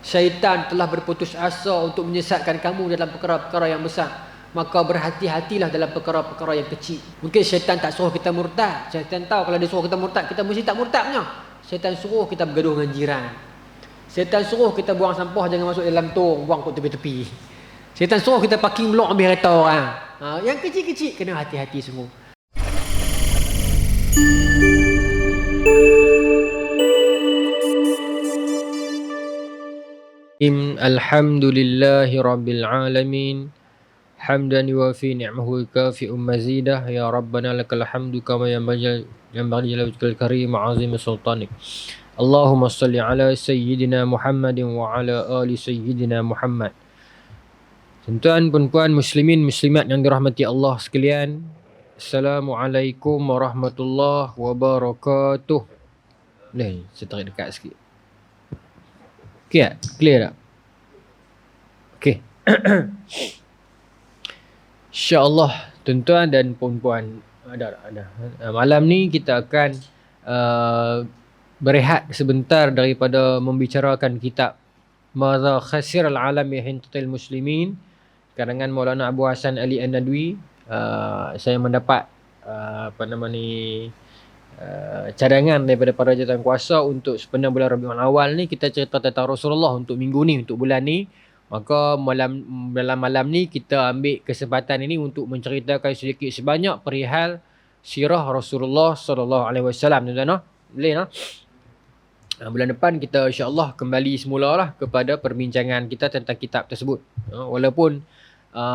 Syaitan telah berputus asa untuk menyesatkan kamu dalam perkara-perkara yang besar. Maka berhati-hatilah dalam perkara-perkara yang kecil. Mungkin syaitan tak suruh kita murtad. Syaitan tahu kalau dia suruh kita murtad, kita mesti tak murtadnya. Syaitan suruh kita bergaduh dengan jiran. Syaitan suruh kita buang sampah jangan masuk dalam tong, buang kat tepi-tepi. Syaitan suruh kita parking blok ambil kereta orang. Yang kecil-kecil kena hati-hati semua. Alhamdulillahi rabbil alamin. Hamdan yuwafi ni'mahu kafi'u mazidah. Ya Rabbana lakal hamdu kama yanbaghi jalalatul karim azim sultanik. Allahumma salli ala sayyidina Muhammadin wa ala ali sayyidina Muhammad. Tuan-tuan, puan-puan, muslimin, muslimat yang dirahmati Allah sekalian, Assalamualaikum warahmatullahi wabarakatuh. Ni, saya tarik dekat sikit. Okey tak? Clear tak? Okey. InsyaAllah, tuan-tuan dan puan-puan, ada. Malam ni kita akan berehat sebentar daripada membicarakan kitab Madza Khasir al-Alam Hintatil Muslimin karangan Maulana Abu Hasan Ali An-Nadwi. Saya mendapat cadangan daripada para jawatan kuasa untuk sepenuh bulan Rabiul Awal ni kita cerita tentang Rasulullah untuk minggu ni, untuk bulan ni. Maka dalam malam ni kita ambil kesempatan ini untuk menceritakan sedikit sebanyak perihal sirah Rasulullah sallallahu alaihi wasallam, tuan-tuan. Boleh nah? Bulan depan kita insya-Allah kembali semulalah kepada perbincangan kita tentang kitab tersebut. Walaupun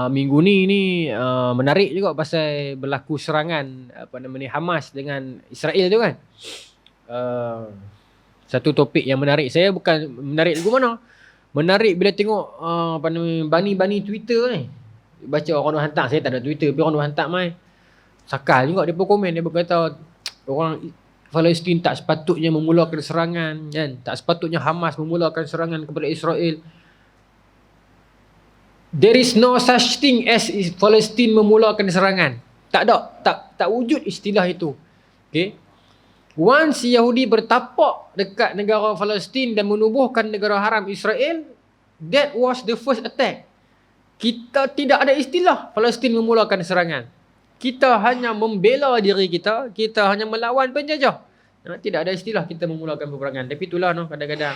minggu ni menarik juga pasal berlaku serangan Hamas dengan Israel tu kan. Satu topik yang menarik saya, bukan menarik lagu mana. Menarik bila tengok bani-bani Twitter ni. Baca orang hantar, saya tak ada Twitter tapi orang hantar mai. Sakal juga dia pun komen, dia berkata orang Palestin tak sepatutnya memulakan serangan kan. Tak sepatutnya Hamas memulakan serangan kepada Israel. There is no such thing as Palestin memulakan serangan. Tak ada, tak wujud istilah itu. Okey. Once Yahudi bertapak dekat negara Palestin dan menubuhkan negara haram Israel, that was the first attack. Kita tidak ada istilah Palestin memulakan serangan. Kita hanya membela diri kita, kita hanya melawan penjajah. Tidak ada istilah kita memulakan peperangan. Tapi itulah kadang-kadang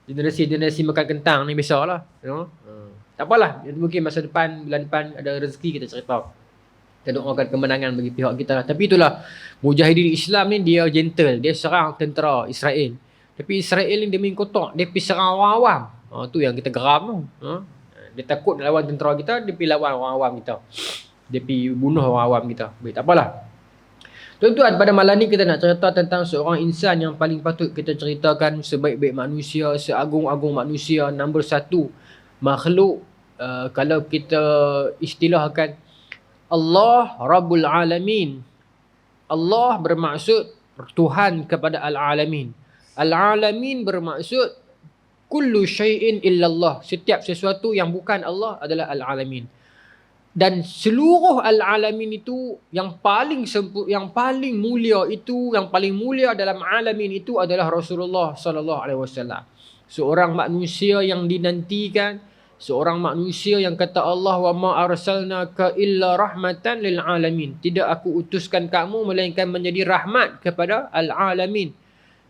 generasi makan kentang ni biasalah. Tak apalah, mungkin masa depan, bulan depan ada rezeki kita cerita. Kita doakan kemenangan bagi pihak kita lah. Tapi itulah, mujahidin Islam ni dia gentle, dia serang tentera Israel. Tapi Israel ni dia main kotak, dia pergi serang orang awam. Tu yang kita geram tu. Dia takut nak lawan tentera kita, dia pergi lawan orang awam kita. Dia pergi bunuh orang awam kita. Baik, tak apalah. Tuan-tuan, pada malam ni kita nak cerita tentang seorang insan yang paling patut kita ceritakan, sebaik-baik manusia, seagung-agung manusia, nombor satu makhluk. Kalau kita istilahkan Allah Rabbul Alamin. Allah bermaksud Tuhan kepada Al-Alamin. Al-Alamin bermaksud kullu syai'in illallah. Setiap sesuatu yang bukan Allah adalah Al-Alamin. Dan seluruh Al-Alamin itu yang paling mulia itu, yang paling mulia dalam alamin itu adalah Rasulullah sallallahu alaihi wasallam. Seorang manusia yang dinantikan, seorang manusia yang kata Allah, wa ma arsalnaka illa rahmatan lil alamin. Tidak aku utuskan kamu melainkan menjadi rahmat kepada al-alamin,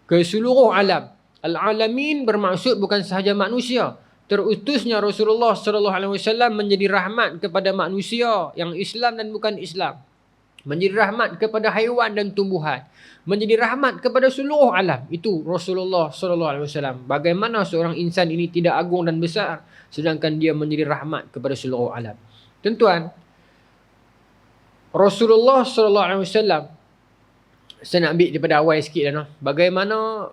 ke seluruh alam. Al-alamin bermaksud bukan sahaja manusia. Terutusnya Rasulullah sallallahu alaihi wasallam menjadi rahmat kepada manusia yang Islam dan bukan Islam. Menjadi rahmat kepada haiwan dan tumbuhan. Menjadi rahmat kepada seluruh alam. Itu Rasulullah sallallahu alaihi wasallam. Bagaimana seorang insan ini tidak agung dan besar sedangkan dia menjadi rahmat kepada seluruh alam. Tuan-tuan, Rasulullah sallallahu alaihi wasallam, saya nak ambil daripada awal sikit dah. Bagaimana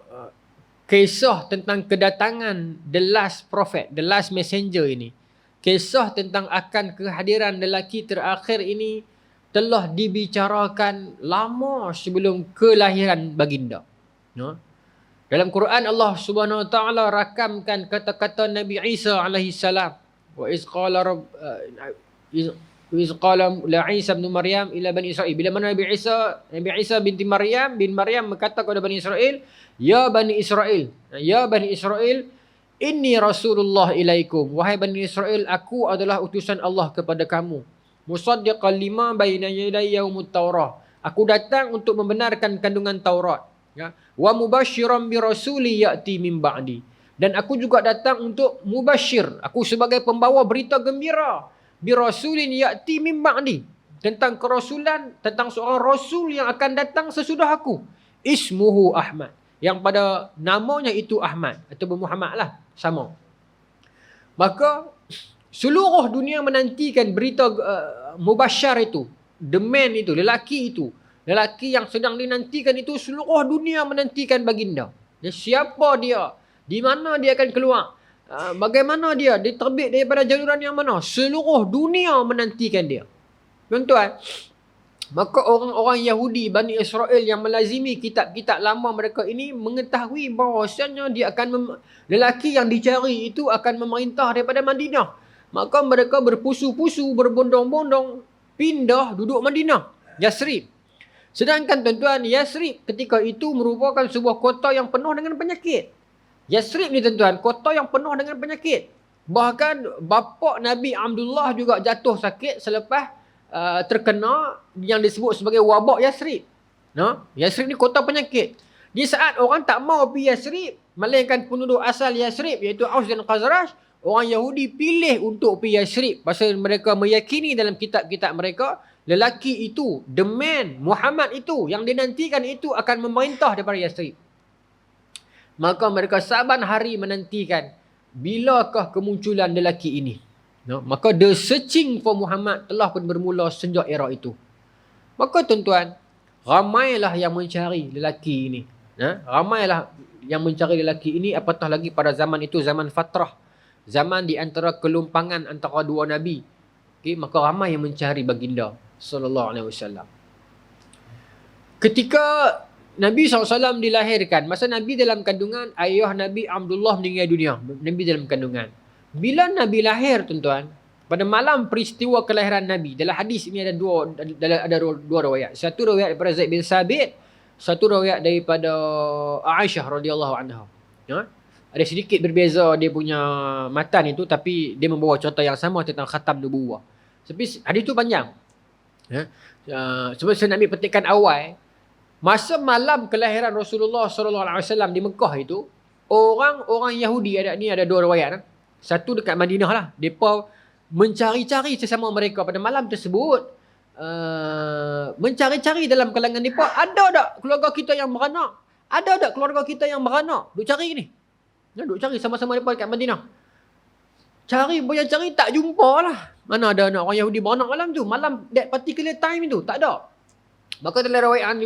kisah tentang kedatangan the last prophet, the last messenger ini. Kisah tentang akan kehadiran lelaki terakhir ini telah dibicarakan lama sebelum kelahiran baginda. Dalam Quran Allah Subhanahu wa taala rakamkan kata-kata Nabi Isa alaihi salam. Wa iz qala la Isa bin Maryam ila bani Israil. Bila mana Nabi Isa bin Maryam berkata kepada Bani Israel, ya Bani Israel, Inni Rasulullah ilaikum. Wahai Bani Israel, aku adalah utusan Allah kepada kamu. Musaddiqan lima baina yaday yaumut Taurah. Aku datang untuk membenarkan kandungan Taurat. Ya. Wa mubasyiran bi rasuli ya'ti min ba'di. Dan aku juga datang untuk mubasyir. Aku sebagai pembawa berita gembira. Bi rasulin ya'ti min ba'di. Tentang kerasulan, tentang seorang rasul yang akan datang sesudah aku. Ismuhu Ahmad. Yang pada namanya itu Ahmad. Atau Muhammad lah. Sama. Maka seluruh dunia menantikan berita mubasyar itu. The man itu, lelaki itu. Lelaki yang sedang dinantikan itu, seluruh dunia menantikan baginda. Dan siapa dia? Di mana dia akan keluar? Bagaimana dia? Dia terbit daripada jaluran yang mana? Seluruh dunia menantikan dia. Tuan-tuan, maka orang-orang Yahudi, Bani Israel yang melazimi kitab-kitab lama mereka ini mengetahui bahawasanya dia akan lelaki yang dicari itu akan memerintah daripada Madinah. Maka mereka berpusu-pusu, berbondong-bondong pindah duduk Madinah, Yasrib. Sedangkan tuan-tuan, Yasrib ketika itu merupakan sebuah kota yang penuh dengan penyakit. Yasrib ni tuan-tuan, kota yang penuh dengan penyakit. Bahkan bapa Nabi Abdullah juga jatuh sakit selepas terkena yang disebut sebagai wabak Yasrib. Yasrib ni kota penyakit. Di saat orang tak mau pergi Yasrib, melainkan penduduk asal Yasrib iaitu Aus dan Khazraj, orang Yahudi pilih untuk pergi Yasrib pasal mereka meyakini dalam kitab-kitab mereka lelaki itu, the man, Muhammad itu yang dinantikan itu akan memerintah daripada Yasrib. Maka mereka saban hari menantikan bilakah kemunculan lelaki ini. Maka the searching for Muhammad telah pun bermula sejak era itu. Maka tuan-tuan, ramailah yang mencari lelaki ini. Ramailah yang mencari lelaki ini, apatah lagi pada zaman itu, zaman fatrah. Zaman di antara kelumpangan antara dua Nabi. Okay, maka ramai yang mencari baginda sallallahu alaihi wasallam. Ketika Nabi SAW dilahirkan, masa Nabi dalam kandungan, ayah Nabi Abdullah meninggal dunia. Nabi dalam kandungan. Bila Nabi lahir tuan-tuan, pada malam peristiwa kelahiran Nabi, dalam hadis ini ada dua riwayat. Satu riwayat daripada Zaid bin Sabit, satu riwayat daripada Aisyah radhiyallahu anha. Ada sedikit berbeza dia punya matan itu, tapi dia membawa cerita yang sama tentang khatam nubuwah. Tapi hadis itu panjang. Sebab saya nak ambil petikan awal, masa malam kelahiran Rasulullah SAW di Mekah itu, orang-orang Yahudi ada dua riwayat. Satu dekat Madinah lah. Mereka mencari-cari sesama mereka pada malam tersebut. Mencari-cari dalam kalangan mereka. Ada tak keluarga kita yang beranak? Ada tak keluarga kita yang beranak? Duk cari ni. Duk cari sama-sama mereka dekat Madinah. Cari, banyak cari, tak jumpa lah. Mana ada anak orang Yahudi beranak malam tu? Malam, that particular time tu. Tak ada. Maka dalam riwayat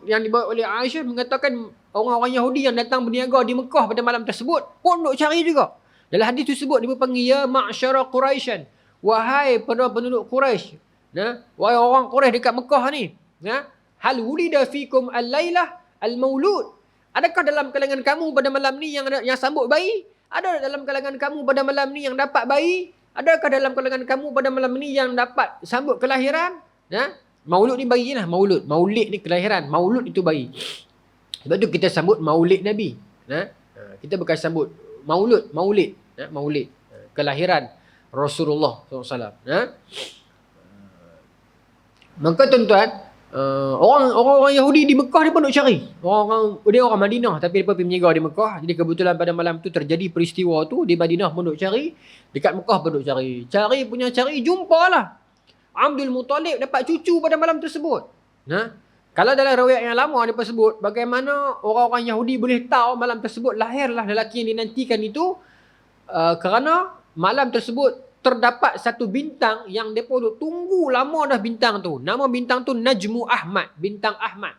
yang dibawa oleh Aisyah mengatakan orang-orang Yahudi yang datang berniaga di Mekah pada malam tersebut pun duk cari juga. Dalam hadis tersebut dia berpanggil ya ma'syara Quraisyan, wahai penduduk Quraisy, wahai orang Quraisy dekat Mekah ni, hal wulida fikum al-lailah al-maulud. Adakah dalam kalangan kamu pada malam ni yang sambut bayi? Ada dalam kalangan kamu pada malam ni yang dapat bayi? Adakah dalam kalangan kamu pada malam ni yang dapat sambut kelahiran? Maulud ni bayi lah, maulud. Maulid ni kelahiran, maulud itu bayi. Sebab tu kita sambut maulid Nabi. Kita bukan sambut maulid. Maulid. Kelahiran Rasulullah SAW. Maka tuan-tuan, orang Yahudi di Mekah dia pun nak cari. Dia orang Madinah tapi dia pergi menjaga di Mekah. Jadi kebetulan pada malam tu terjadi peristiwa tu. Di Madinah pun nak cari, dekat Mekah pun nak cari. Cari, jumpalah Abdul Muttalib dapat cucu pada malam tersebut. Kalau dalam riwayat yang lama dia sebut bagaimana orang-orang Yahudi boleh tahu malam tersebut lahirlah lelaki yang dinantikan itu, kerana malam tersebut terdapat satu bintang yang mereka tunggu lama dah bintang tu. Nama bintang tu Najmu Ahmad, bintang Ahmad.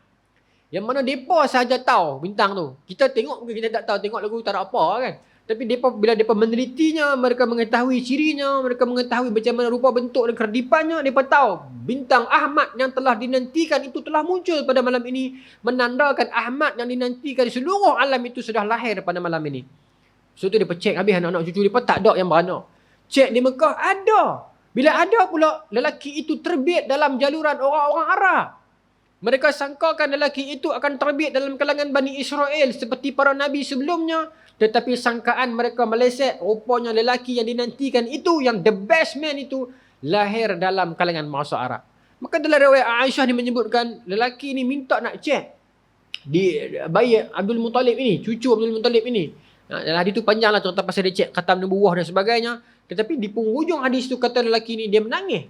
Yang mana mereka sahaja tahu bintang tu. Kita tengok mungkin kita tak tahu, tengok lagu tak ada apa kan. Tapi bila mereka menelitinya, mereka mengetahui cirinya, mereka mengetahui macam mana rupa bentuk dan kerdipannya, mereka tahu bintang Ahmad yang telah dinantikan itu telah muncul pada malam ini, menandakan Ahmad yang dinantikan di seluruh alam itu sudah lahir pada malam ini. So tu dia cek habis anak-anak cucu dia tak ada yang beranak. Cek di Mekah ada. Bila ada pula lelaki itu terbit dalam jaluran orang-orang Arab. Mereka sangkakan lelaki itu akan terbit dalam kalangan Bani Israel seperti para nabi sebelumnya. Tetapi sangkaan mereka meleset. Rupanya lelaki yang dinantikan itu, yang the best man itu, lahir dalam kalangan bangsa Arab. Maka dalam riwayat Aisyah ni menyebutkan, lelaki ni minta nak cek di bayi Abdul Muttalib ini, cucu Abdul Muttalib ini. Dalam hadis tu panjanglah cerita pasal dia cek khatam nubuwah dan sebagainya. Tetapi di penghujung hadis tu kata lelaki ni dia menangis.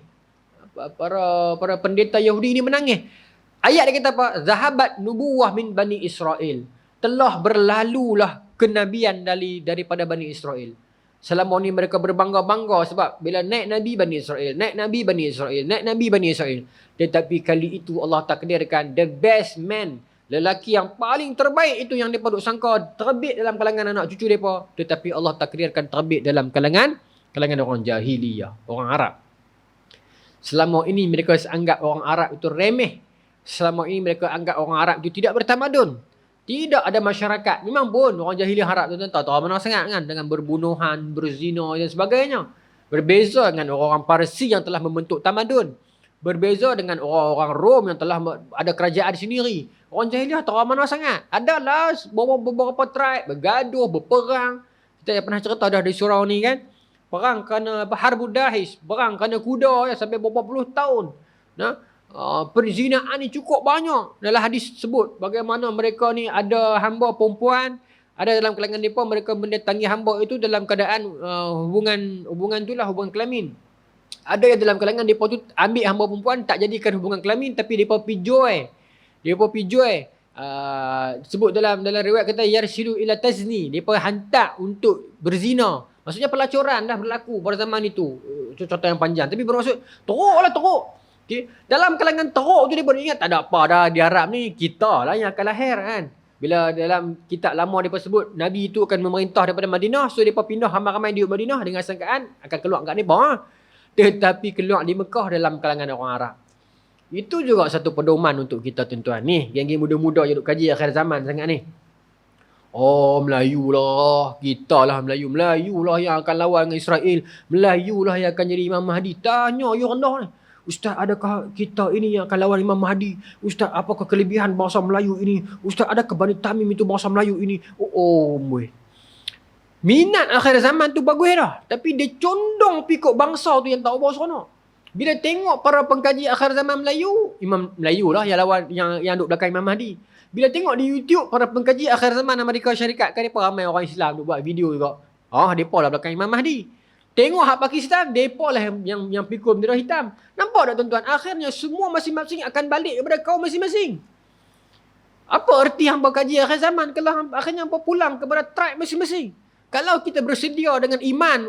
Para pendeta Yahudi ni menangis. Ayat dia kata apa? Zahabat nubuwah min Bani Israel. Telah berlalulah kenabian daripada Bani Israel. Selama ni mereka berbangga-bangga sebab bila naik Nabi Bani Israel, naik Nabi Bani Israel, naik Nabi Bani Israel. Tetapi kali itu Allah takdirkan the best man, lelaki yang paling terbaik itu yang mereka duk sangka terbit dalam kalangan anak cucu mereka. Tetapi Allah takdirkan terbit dalam kalangan orang jahiliyah, orang Arab. Selama ini mereka anggap orang Arab itu remeh. Selama ini mereka anggap orang Arab itu tidak bertamadun. Tidak ada masyarakat. Memang pun orang jahiliyah Arab tu tak tahu mana sangat kan. Dengan berbunuhan, berzina dan sebagainya. Berbeza dengan orang-orang Parsi yang telah membentuk tamadun. Berbeza dengan orang-orang Rom yang telah ada kerajaan sendiri. Orang jahiliyah tak tahu mana sangat. Adalah beberapa tribe bergaduh, berperang. Kita pernah cerita dah di surau ni kan. Perang kerana Harbud Dahis. Perang kerana kuda ya, sampai beberapa puluh tahun. Nah, perzinaan ni cukup banyak. Dalam hadis sebut bagaimana mereka ni ada hamba perempuan, ada dalam kalangan mereka mendatangi hamba itu dalam keadaan hubungan itulah hubungan kelamin. Ada yang dalam kalangan mereka tu ambil hamba perempuan tak jadikan hubungan kelamin tapi mereka pijoi. Sebut dalam riwayat kata yarshidu ila tazni, mereka hantar untuk berzina. Maksudnya pelacuran dah berlaku pada zaman itu. Itu contoh yang panjang tapi bermaksud teruk. Okay. Dalam kalangan teruk tu dia boleh ingat tak ada apa dah di Arab ni, kita lah yang akan lahir kan. Bila dalam kitab lama mereka sebut Nabi itu akan memerintah daripada Madinah, so mereka pindah ramai-ramai di Madinah dengan sangkaan akan keluar kat mereka. Tetapi keluar di Mekah dalam kalangan orang Arab. Itu juga satu pedoman untuk kita tuan-tuan ni. Geng-geng muda-muda yang duk kaji akhir zaman sangat ni. Oh Melayu lah, kita lah Melayu lah yang akan lawan dengan Israel. Melayu lah yang akan jadi Imam Mahdi. Tanya you rendah ni. Ustaz, adakah kita ini yang akan lawan Imam Mahdi? Ustaz, apakah kelebihan bangsa Melayu ini? Ustaz, adakah Bani Tamim itu bangsa Melayu ini? Minat akhir zaman tu bagus dah. Tapi dia condong pikuk bangsa tu yang tak ubah seronok. Bila tengok para pengkaji akhir zaman Melayu, Imam Melayu lah yang lawan yang duduk belakang Imam Mahdi. Bila tengok di YouTube para pengkaji akhir zaman Amerika Syarikat, kan mereka ramai orang Islam duk buat video juga. Mereka lah belakang Imam Mahdi. Tengok hak Pakistan, mereka lah yang pikul bendera hitam. Nampak tak tuan-tuan? Akhirnya semua masing-masing akan balik kepada kaum masing-masing. Apa erti hamba kaji akhir zaman kalau akhirnya hamba pulang kepada tribe masing-masing? Kalau kita bersedia dengan iman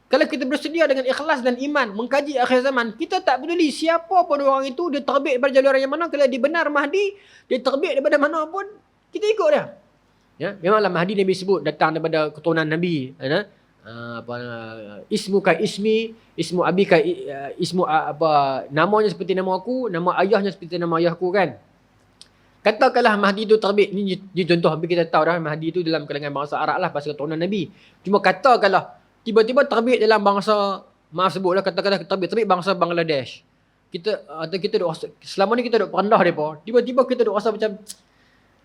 kalau kita bersedia dengan ikhlas dan iman mengkaji akhir zaman, kita tak peduli siapa pun orang itu, dia terbit daripada jalur yang mana, kalau dia benar Mahdi, dia terbit daripada mana pun, kita ikut dia. Ya, memanglah Mahdi Nabi sebut datang daripada keturunan Nabi, ismu ka ismi, ismu abi ka ismu namanya seperti nama aku, nama ayahnya seperti nama ayahku kan. Katakanlah Mahdi itu terbit, ni contoh kita tahu dah Mahdi itu dalam kalangan bangsa Arab lah pasal keturunan Nabi. Cuma katakanlah tiba-tiba terbit dalam bangsa, maaf sebutlah katakanlah terbit bangsa Bangladesh. Kita selama ni kita duk perendah depa, tiba-tiba kita duk rasa macam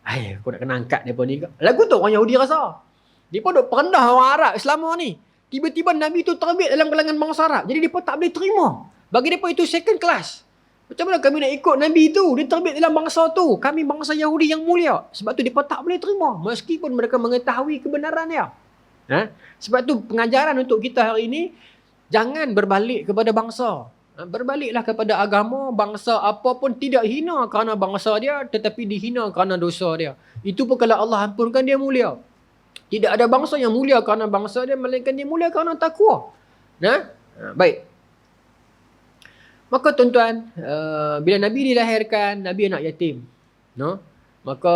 aku nak kena angkat depa ni. Lagu tu orang Yahudi rasa. Depa duk perendah orang Arab selama ni. Tiba-tiba Nabi tu terbit dalam kalangan bangsa Arab. Jadi depa tak boleh terima. Bagi depa itu second class. Macam mana kami nak ikut Nabi tu? Dia terbit dalam bangsa tu. Kami bangsa Yahudi yang mulia. Sebab tu depa tak boleh terima meskipun mereka mengetahui kebenaran dia. Sebab tu pengajaran untuk kita hari ini, jangan berbalik kepada bangsa. Berbaliklah kepada agama. Bangsa apa pun tidak hina kerana bangsa dia, tetapi dihina kerana dosa dia. Itu pun kalau Allah ampunkan dia mulia. Tidak ada bangsa yang mulia kerana bangsa dia, melainkan dia mulia kerana takwa. Baik. Maka tuan-tuan, bila Nabi dilahirkan, Nabi anak yatim. Maka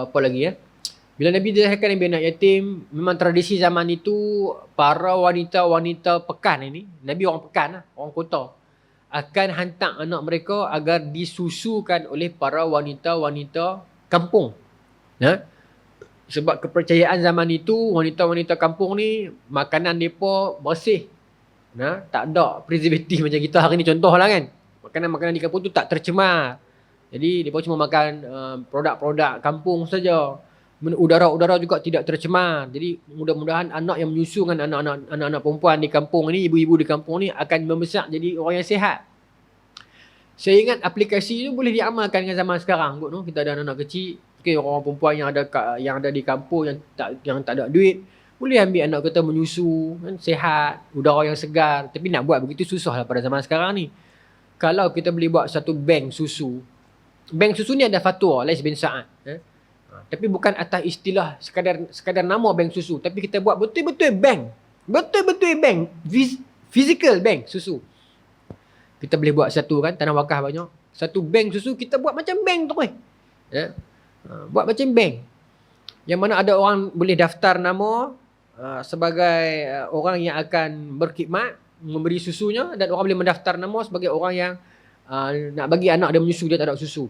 apa lagi ya? Bila Nabi dilahirkan Nabi anak yatim, memang tradisi zaman itu para wanita-wanita pekan ini, Nabi orang pekan lah, orang kota, akan hantar anak mereka agar disusukan oleh para wanita-wanita kampung. Sebab kepercayaan zaman itu, wanita-wanita kampung ni makanan mereka bersih. Tak ada preservatif macam kita hari ni contohlah kan. Makanan-makanan di kampung tu tak tercemar. Jadi mereka cuma makan produk-produk kampung saja. Udara-udara juga tidak tercemar. Jadi mudah-mudahan anak yang menyusu dengan anak-anak perempuan di kampung ni, ibu-ibu di kampung ni akan membesar jadi orang yang sihat. Saya ingat aplikasi itu boleh diamalkan dengan zaman sekarang kot, no? Kita ada anak-anak kecil, orang perempuan yang ada di kampung yang tak ada duit, boleh ambil anak kita menyusu, kan, sihat, udara yang segar. Tapi nak buat begitu susah lah pada zaman sekarang ni. Kalau kita boleh buat satu bank susu. Bank susu ni ada fatwa Lais bin Sa'ad. Tapi bukan atas istilah sekadar nama bank susu. Tapi kita buat betul-betul bank. Betul-betul bank. Physical bank susu. Kita boleh buat satu kan, tanah wakaf banyak. Satu bank susu kita buat macam bank tu kan. Buat macam bank. Yang mana ada orang boleh daftar nama sebagai orang yang akan berkhidmat memberi susunya, dan orang boleh mendaftar nama sebagai orang yang nak bagi anak dia menyusu, dia tak ada susu.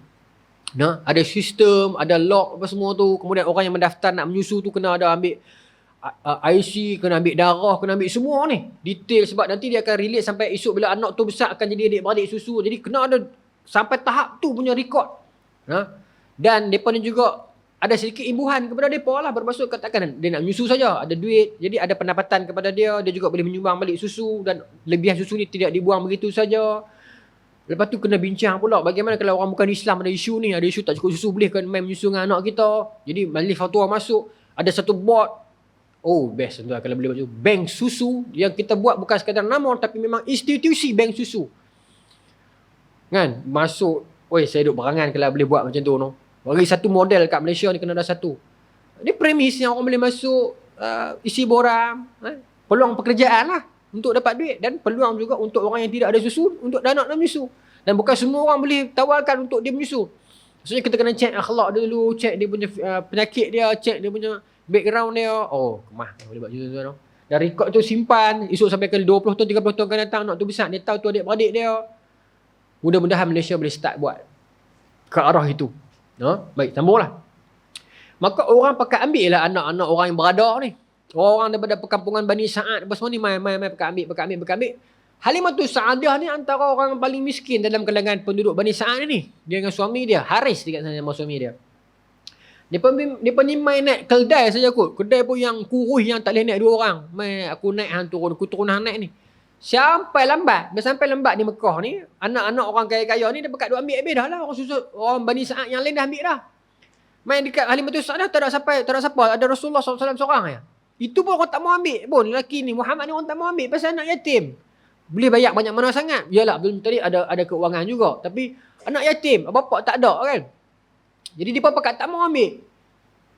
Nah, ada sistem, ada log apa semua tu. Kemudian orang yang mendaftar nak menyusu tu kena ada ambil IC, kena ambil darah, kena ambil semua ni detail, sebab nanti dia akan relate sampai esok bila anak tu besar akan jadi adik-beradik susu. Jadi kena ada sampai tahap tu punya rekod. Dan mereka ni juga ada sedikit imbuhan kepada mereka lah, bermaksud katakan dia nak menyusu saja, ada duit, jadi ada pendapatan kepada dia. Dia juga boleh menyumbang balik susu, dan lebihan susu ni tidak dibuang begitu saja. Lepas tu kena bincang pula bagaimana kalau orang bukan Islam ada isu ni, ada isu tak cukup susu, boleh kan main menyusu dengan anak kita. Jadi majlis fatwa masuk, ada satu board. Oh best tuan kalau boleh macam bank susu yang kita buat bukan sekadar nama, tapi memang institusi bank susu. Kan? Masuk, oi saya duduk berangan kalau boleh buat macam tu, no. Bagi satu model kat Malaysia ni kena ada satu. Ini premis yang orang boleh masuk, isi borang, peluang pekerjaan lah untuk dapat duit, dan peluang juga untuk orang yang tidak ada susu untuk anak nak menyusu. Dan bukan semua orang boleh tawarkan untuk dia menyusu. Maksudnya kita kena check akhlak dia dulu, check dia punya penyakit dia, check dia punya background dia. Oh, kemah boleh buat macam tu, no? Dan rekod tu simpan, esok sampai ke 20 tahun, 30 tahun akan datang, anak tu besar, dia tahu tu adik-beradik dia. Mudah-mudahan Malaysia boleh start buat ke arah itu. No? Baik, sambunglah. Maka orang pakai ambil lah anak-anak orang yang berada ni. Orang daripada perkampungan Bani Sa'ad apa semua ni main pakai ambil. Halimatus Sa'adah ni antara orang yang paling miskin dalam kalangan penduduk Bani Sa'ad ni. Dia dengan suami dia, Haris dekat sana nama suami dia. Dia ni main naik keldai saja kot. Kedai pun yang kurus yang tak boleh naik dua orang. Main aku naik hang turun, aku turun hang naik ni. Sampai lambat di Mekah ni, anak-anak orang kaya-kaya ni dia pekat duk ambil habis dah lah. Orang Bani Sa'ad yang lain dah ambil dah. Main dekat Halimatus Sa'adah tak ada siapa, ada Rasulullah SAW seorang je. Itu pun orang tak mau ambil pun. Lelaki ni Muhammad ni orang tak mau ambil pasal anak yatim. Boleh bayar banyak mana sangat. Yalah belum tadi ada keuangan juga, tapi anak yatim, bapak tak ada kan. Jadi dia pakat tak mau ambil.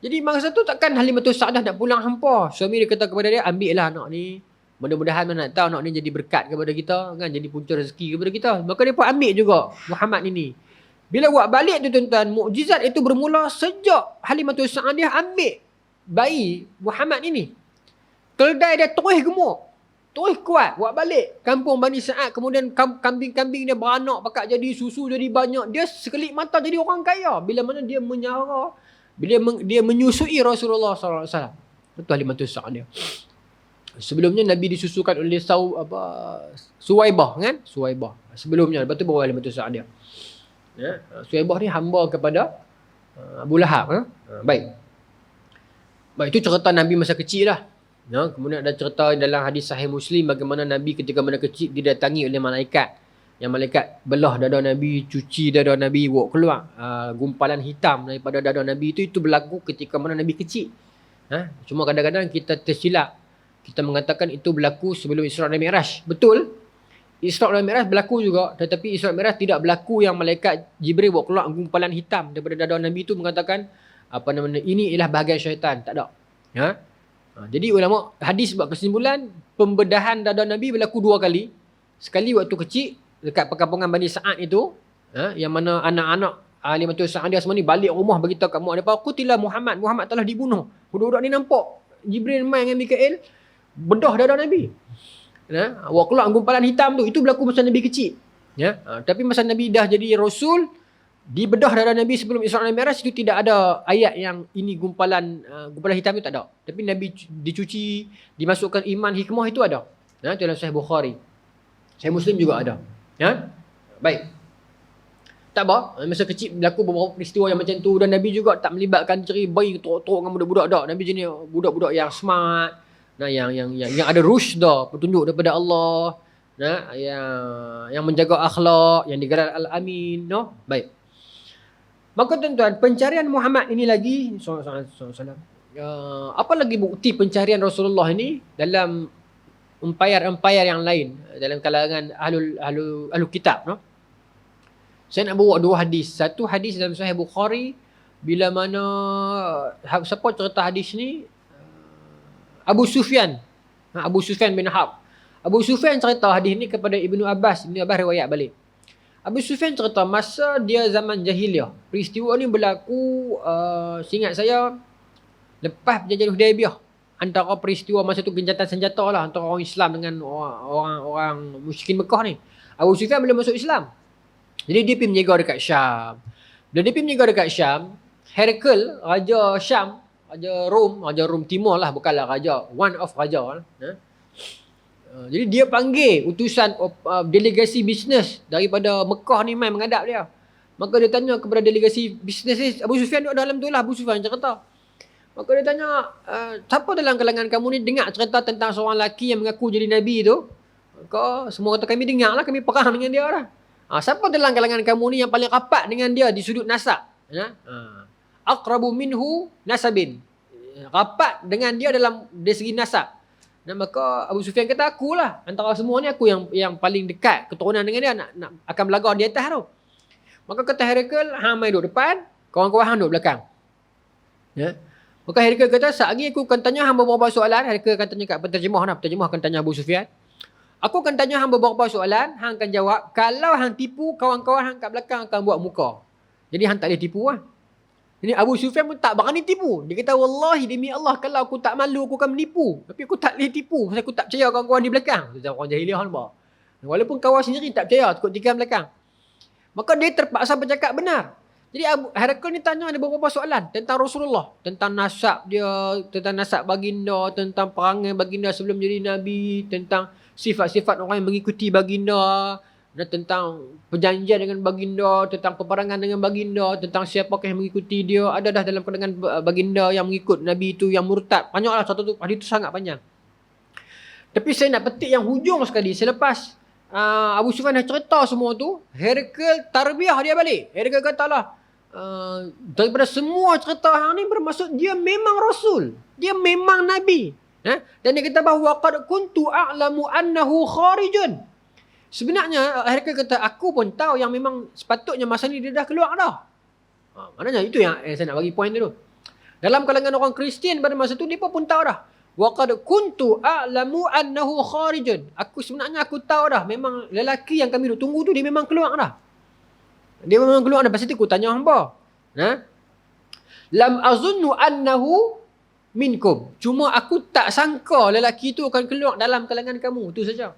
Jadi masa tu takkan Halimatus Sa'adah nak pulang hampa. Suami dia kata kepada dia, ambil lah anak ni. Mudah-mudahan mana nak tahu anak ni jadi berkat kepada kita kan, jadi punca rezeki kepada kita. Maka dia pun ambil juga Muhammad ini. Bila buat balik tu tuan-tuan, mukjizat itu bermula sejak Halimatus Sa'adah ambil bayi Muhammad ini. Keldai dia terus gemuk, terus kuat, buat balik kampung Bani Sa'ad. Kemudian kambing-kambing dia beranak, pakat jadi susu jadi banyak. Dia sekelip mata jadi orang kaya bila mana dia menyara, bila dia menyusui Rasulullah SAW. Itu Halimatus Sa'adah. Sebelumnya Nabi disusukan oleh Suwaibah kan? Suwaibah. Sebelumnya, lepas tu baru Halimatus Sa'adah. Ya, Suwaibah ni hamba kepada Abu Lahab. Baik. Baik, itu cerita Nabi masa kecil lah. Ya, kemudian ada cerita dalam hadis Sahih Muslim bagaimana Nabi ketika mana kecil didatangi oleh malaikat. Yang malaikat belah dada Nabi, cuci dada Nabi, buat keluar gumpalan hitam daripada dada Nabi. Itu berlaku ketika mana Nabi kecil. Cuma kadang-kadang kita tersilap. Kita mengatakan itu berlaku sebelum Isra dan Mi'raj. Betul. Isra dan Mi'raj berlaku juga. Tetapi Isra dan Mi'raj tidak berlaku yang malaikat Jibril buat keluar gumpalan hitam daripada dada Nabi itu mengatakan ini ialah bahagian syaitan. Tak ada. Jadi ulama hadis buat kesimpulan pembedahan dada Nabi berlaku dua kali. Sekali waktu kecil dekat perkampungan Bani Sa'ad itu, yang mana anak-anak Halimatus Sa'adah semua ni balik rumah beritahu kat mak dia, qutila Muhammad telah dibunuh. Budak-budak ni nampak Jibril main dengan Mikail bedah dada Nabi. Buat keluar gumpalan hitam tu, itu berlaku masa Nabi kecil. Tapi masa Nabi dah jadi Rasul, di bedah dada Nabi sebelum Isra dan Mi'raj itu tidak ada ayat yang ini gumpalan hitam itu tak ada. Tapi Nabi dicuci, dimasukkan iman, hikmah itu ada. Itu dalam Sahih Bukhari. Sahih Muslim juga ada. Baik. Tak apa. Masa kecil berlaku beberapa peristiwa yang macam tu. Dan Nabi juga tak melibatkan ceri bayi teruk-teruk dengan budak-budak dak. Nabi jenis budak-budak yang smart. Nah, yang ada rusydah, petunjuk daripada Allah. Nah, yang menjaga akhlak, yang digelar Al-Amin, no? Baik. Maka tuan-tuan, pencarian Muhammad ini lagi apa lagi bukti pencarian Rasulullah ini dalam empayar-empayar yang lain dalam kalangan ahlu kitab, no? Saya nak bawa dua hadis. Satu hadis dalam Sahih Bukhari, bila mana siapa cerita hadis ni? Abu Sufyan. Abu Sufyan bin Harb. Abu Sufyan cerita hadis ni kepada Ibnu Abbas. Ibnu Abbas riwayat balik. Abu Sufyan cerita masa dia zaman jahiliah. Peristiwa ni berlaku seingat saya lepas perjanjian Hudaibiyah. Antara peristiwa masa tu gencatan senjata lah antara orang Islam dengan orang musyrikin Mekah ni. Abu Sufyan belum masuk Islam. Jadi dia pergi menjaga dekat Syam. Bila dia pergi menjaga dekat Syam, Herakl, raja Syam, raja Rom Timur lah, bukanlah raja, one of raja. Jadi dia panggil utusan delegasi bisnes daripada Mekah ni mai menghadap dia. Maka dia tanya kepada delegasi bisnes ni, Abu Sufyan duduk dalam tu lah, Abu Sufyan cerita. Maka dia tanya, siapa dalam kalangan kamu ni dengar cerita tentang seorang lelaki yang mengaku jadi Nabi tu? Maka semua kata kami dengar lah, kami perang dengan dia lah. Siapa dalam kalangan kamu ni yang paling rapat dengan dia di sudut nasab? Aqrabu minhu nasabin. Rapat dengan dia dari segi nasab. Dan maka Abu Sufyan kata, akulah. Antara semua ni aku yang paling dekat keturunan dengan dia. Nak akan berlaga di atas tu. Maka kata Herakl, hang main duduk depan, kawan-kawan hang duduk belakang. Ya. Maka Herakl kata, saat ni aku akan tanya hang beberapa soalan. Herakl akan tanya kat penterjemah. Penterjemah akan tanya Abu Sufyan. Aku akan tanya hang beberapa soalan, hang akan jawab. Kalau hang tipu, kawan-kawan hang kat belakang akan buat muka. Jadi hang tak boleh tipu lah. Jadi Abu Sufyan pun tak berani tipu. Dia kata, wallahi demi Allah, kalau aku tak malu, aku akan menipu. Tapi aku tak boleh tipu. Sebab aku tak percaya kawan-kawan di belakang. Itu orang jahiliah nampak. Walaupun kawan sendiri tak percaya, takut tikam belakang. Maka dia terpaksa bercakap benar. Jadi Herakl ni tanya ada beberapa soalan tentang Rasulullah. Tentang nasab dia, tentang nasab baginda, tentang perangai baginda sebelum jadi Nabi, tentang sifat-sifat orang yang mengikuti baginda, dan tentang perjanjian dengan baginda, tentang peperangan dengan baginda, tentang siapakah yang mengikuti dia. Ada dah dalam kalangan baginda yang mengikut Nabi itu yang murtad. Banyaklah satu tu, hadis itu sangat panjang. Tapi saya nak petik yang hujung sekali. Selepas Abu Sufyan dah cerita semua tu, Herakl tarbiyah dia balik. Herakl katalah, daripada semua cerita hang ni bermaksud dia memang Rasul. Dia memang Nabi. Dan dia kata bahawa qad kuntu a'lamu annahu kharijun. Sebenarnya Herakl kata, aku pun tahu yang memang sepatutnya masa ni dia dah keluar dah. Maknanya itu yang saya nak bagi point dulu. Dalam kalangan orang Kristian pada masa tu, dia pun tahu dah. Wa qad kuntu a'lamu annahu kharijun. Sebenarnya aku tahu dah, memang lelaki yang kami duk tunggu tu dia memang keluar dah. Dia memang keluar dah. Pasal tu aku tanya hangpa. Lam azunnu annahu minkum. Cuma aku tak sangka lelaki tu akan keluar dalam kalangan kamu. Itu saja.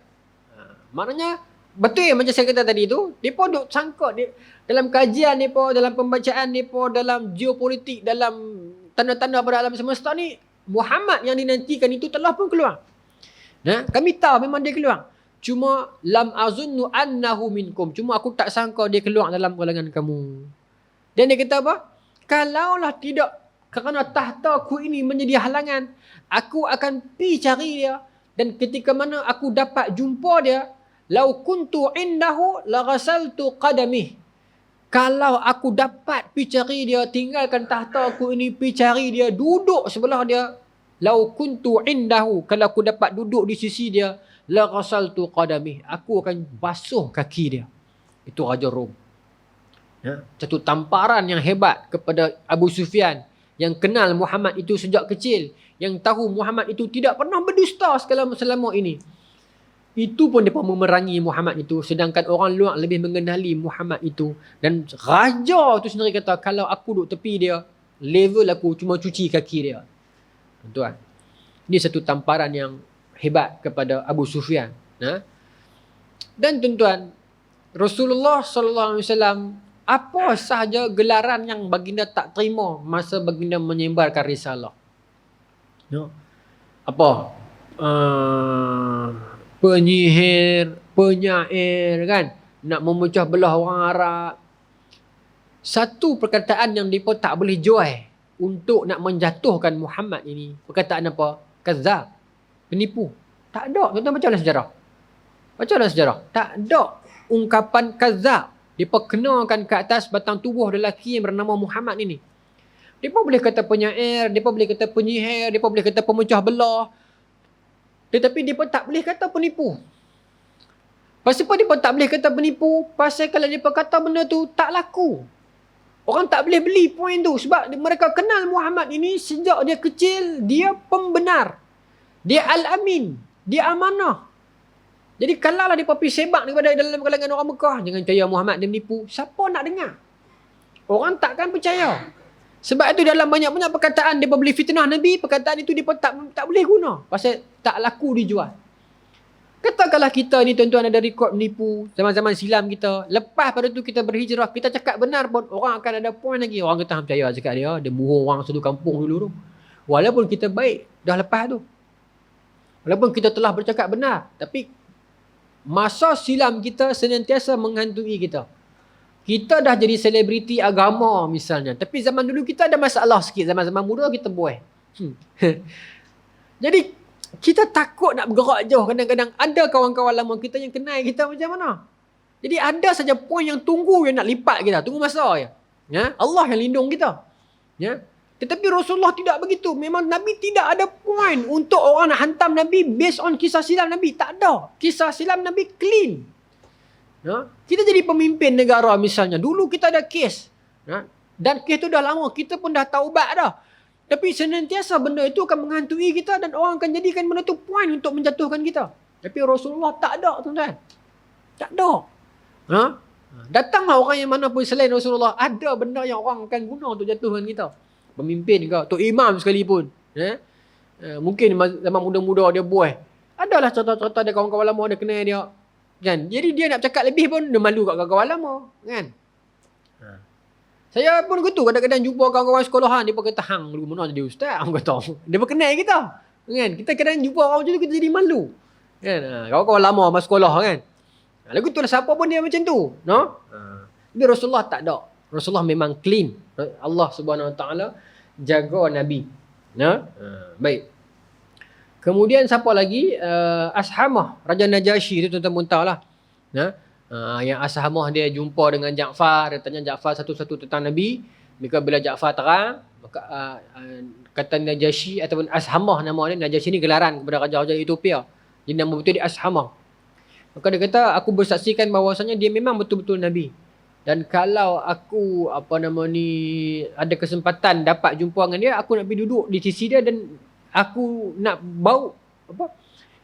Maknanya betul yang macam saya kata tadi tu, depa duk sangka dalam kajian depa, dalam pembacaan depa, dalam geopolitik, dalam tanda-tanda pada alam semesta ni, Muhammad yang dinantikan itu telah pun keluar. Kami tahu memang dia keluar. Cuma lam azunnu annahu minkum. Cuma aku tak sangka dia keluar dalam kalangan kamu. Dan dia kata apa? Kalaulah tidak kerana tahta aku ini menjadi halangan, aku akan pergi cari dia. Dan ketika mana aku dapat jumpa dia, lau kuntu indahu la ghasaltu qadamih. Kalau aku dapat pergi cari dia, tinggalkan tahta aku ini, pergi cari dia, duduk sebelah dia, lau kuntu indahu, kalau aku dapat duduk di sisi dia, la ghasaltu qadamih, aku akan basuh kaki dia. Itu Raja Rom. Satu tamparan yang hebat kepada Abu Sufyan, yang kenal Muhammad itu sejak kecil, yang tahu Muhammad itu tidak pernah berdusta selama ini. Itu pun mereka memerangi Muhammad itu, sedangkan orang luar lebih mengenali Muhammad itu. Dan raja itu sendiri kata, kalau aku duduk tepi dia, level aku cuma cuci kaki dia. Tuan, ini satu tamparan yang hebat kepada Abu Sufyan. Dan tuan-tuan, Rasulullah SAW, apa sahaja gelaran yang baginda tak terima masa baginda menyebarkan risalah? Apa? Penyihir, penyair kan? Nak memecah belah orang Arab. Satu perkataan yang mereka tak boleh jual untuk nak menjatuhkan Muhammad ini. Perkataan apa? Kazab. Penipu. Tak ada. Tuan-tuan baca dalam sejarah. Baca dalam sejarah. Tak ada ungkapan kazab. Mereka kenakan ke atas batang tubuh lelaki yang bernama Muhammad ini. Mereka boleh kata penyair, mereka boleh kata penyihir, mereka boleh kata pemecah belah. Tetapi mereka tak boleh kata penipu. Pasal apa mereka tak boleh kata penipu? Pasal kalau mereka kata benda tu tak laku. Orang tak boleh beli poin tu. Sebab mereka kenal Muhammad ini sejak dia kecil, dia pembenar. Dia al-amin. Dia amanah. Jadi kalau lah mereka pergi sebab daripada dalam kalangan orang Mekah, jangan percaya Muhammad dia menipu. Siapa nak dengar? Orang takkan percaya. Sebab itu dalam banyak-banyak perkataan mereka boleh fitnah Nabi, perkataan itu mereka tak boleh guna. Pasal tak laku dijual. Katakanlah kita ni tuan-tuan ada rekod menipu zaman-zaman silam kita. Lepas pada tu kita berhijrah, kita cakap benar pun orang akan ada poin lagi. Orang kata percaya cakap dia bohong orang satu kampung dulu tu. Walaupun kita baik dah lepas tu. Walaupun kita telah bercakap benar, tapi masa silam kita senantiasa menghantui kita. Kita dah jadi selebriti agama misalnya, tapi zaman dulu kita ada masalah sikit. Zaman-zaman muda kita buih. Jadi kita takut nak bergerak jauh. Kadang-kadang ada kawan-kawan lama kita yang kenal kita macam mana. Jadi ada saja poin yang tunggu yang nak lipat kita. Tunggu masa je. Ya? Allah yang lindung kita. Ya? Tetapi Rasulullah tidak begitu. Memang Nabi tidak ada poin untuk orang nak hantam Nabi based on kisah silam Nabi. Tak ada. Kisah silam Nabi clean. Ya? Kita jadi pemimpin negara misalnya. Dulu kita ada kes. Ya? Dan kes tu dah lama. Kita pun dah taubat dah. Tapi senantiasa benda itu akan menghantui kita dan orang akan jadikan benda itu poin untuk menjatuhkan kita. Tapi Rasulullah tak ada, tuan-tuan. Tak ada. Ha? Datanglah orang yang mana pun selain Rasulullah, ada benda yang orang akan guna untuk jatuhkan kita. Pemimpin ke, Tok Imam sekalipun. Mungkin zaman muda-muda dia buih. Adalah cerita-cerita dia kawan-kawan lama, dia kenal dia. Kan? Jadi dia nak cakap lebih pun, dia malu kat kawan-kawan lama. Kan? Saya pun gitu, kadang-kadang jumpa kawan-kawan sekolahan, dia pun kata, hang dulu mana jadi ustaz? Aku kata, dia pun kenal kita. Kan? Kita kadang jumpa orang macam tu, kita jadi malu. Kan? Kawan-kawan lama masa sekolah kan. Lagu tu lah siapa pun dia macam tu. No? Tapi Rasulullah tak ada. Rasulullah memang clean. Allah Subhanahu Wa Taala jaga Nabi. No? Baik. Kemudian siapa lagi? Ashamah, Raja Najasyi tu tuan-tuan pun tahu lah. Yang Ashamah dia jumpa dengan Ja'far, dia tanya Ja'far satu-satu tentang Nabi. Maka bila Ja'far terang, maka kata Najasyi ataupun Ashamah nama dia, Najasyi ni gelaran kepada raja-raja Ethiopia. Jadi nama betul dia Ashamah. Maka dia kata, aku bersaksikan bahawasanya dia memang betul-betul Nabi. Dan kalau aku ada kesempatan dapat jumpa dengan dia, aku nak pergi duduk di sisi dia dan aku nak bau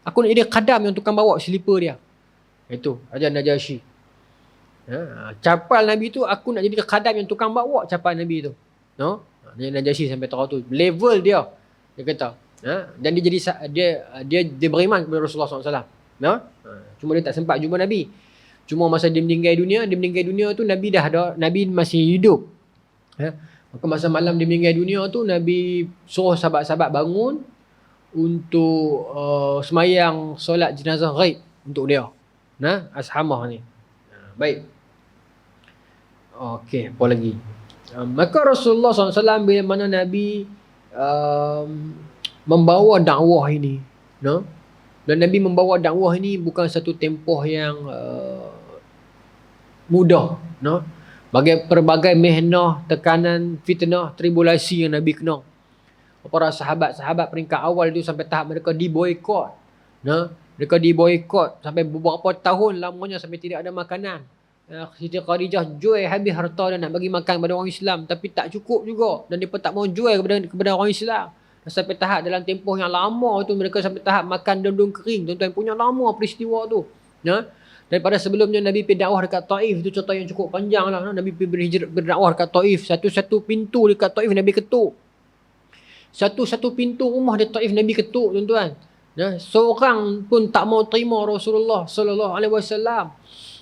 aku nak jadi khadam yang tukang bawa selipar dia. Itu Raja Najasyi. Capal Nabi tu, aku nak jadi khadam yang tukang bawa capal Nabi tu. No? Raja Najasyi sampai tahu tu level dia kata. Dan dia jadi dia beriman kepada Rasulullah SAW. No? Cuma dia tak sempat jumpa Nabi. Cuma masa dia meninggal dunia tu Nabi dah ada, Nabi masih hidup. Maka masa malam dia meninggal dunia tu, Nabi suruh sahabat-sahabat bangun untuk semayang solat jenazah ghaib untuk dia. Ashamah ni. Baik. Okey, apa lagi? Maka Rasulullah SAW bila mana Nabi membawa dakwah ini, dan Nabi membawa dakwah ini bukan satu tempoh yang mudah, berbagai mihnah, tekanan, fitnah, tribulasi yang Nabi kena. Para sahabat-sahabat peringkat awal itu sampai tahap mereka diboikot. Mereka diboikot sampai beberapa tahun lamanya sampai tidak ada makanan. Siti Khadijah jual habis harta dan nak bagi makan kepada orang Islam, tapi tak cukup juga dan mereka tak mau jual kepada orang Islam. Dan sampai tahap dalam tempoh yang lama tu mereka sampai tahap makan dendung kering. Tuan-tuan punya lama peristiwa tu. Daripada sebelumnya Nabi pergi dakwah dekat Taif, itu cerita yang cukup panjang lah. Nabi pergi berdakwah dekat Taif, satu-satu pintu dekat Taif Nabi ketuk. Satu-satu pintu rumah di Taif Nabi ketuk, tuan-tuan. Seorang pun tak mau terima Rasulullah sallallahu alaihi wasallam.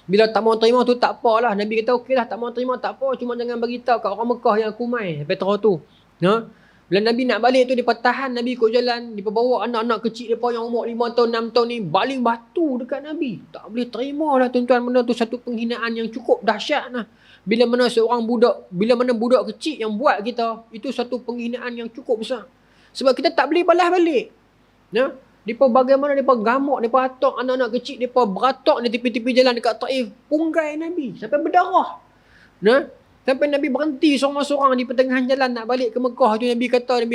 Bila tak mau terima tu tak apalah. Nabi kata okeylah, tak mau terima tak apa, cuma jangan bagi tahu kat orang Mekah yang aku mai sampai terus tu. Bila Nabi nak balik tu, dia tahan Nabi ikut jalan, dia bawa anak-anak kecil depa yang umur 5 tahun 6 tahun ni baling batu dekat Nabi. Tak boleh terima lah tuan-tuan, benda tu satu penghinaan yang cukup dahsyat lah. Bila mana budak kecil yang buat kita, itu satu penghinaan yang cukup besar. Sebab kita tak boleh balas balik. Ya? Depa bagaimana depa gamuk, depa atok anak-anak kecil, depa beratok di tepi-tepi jalan dekat Taif, punggai Nabi sampai berdarah. Nah, sampai Nabi berhenti seorang-seorang di pertengahan jalan nak balik ke Mekah tu, Nabi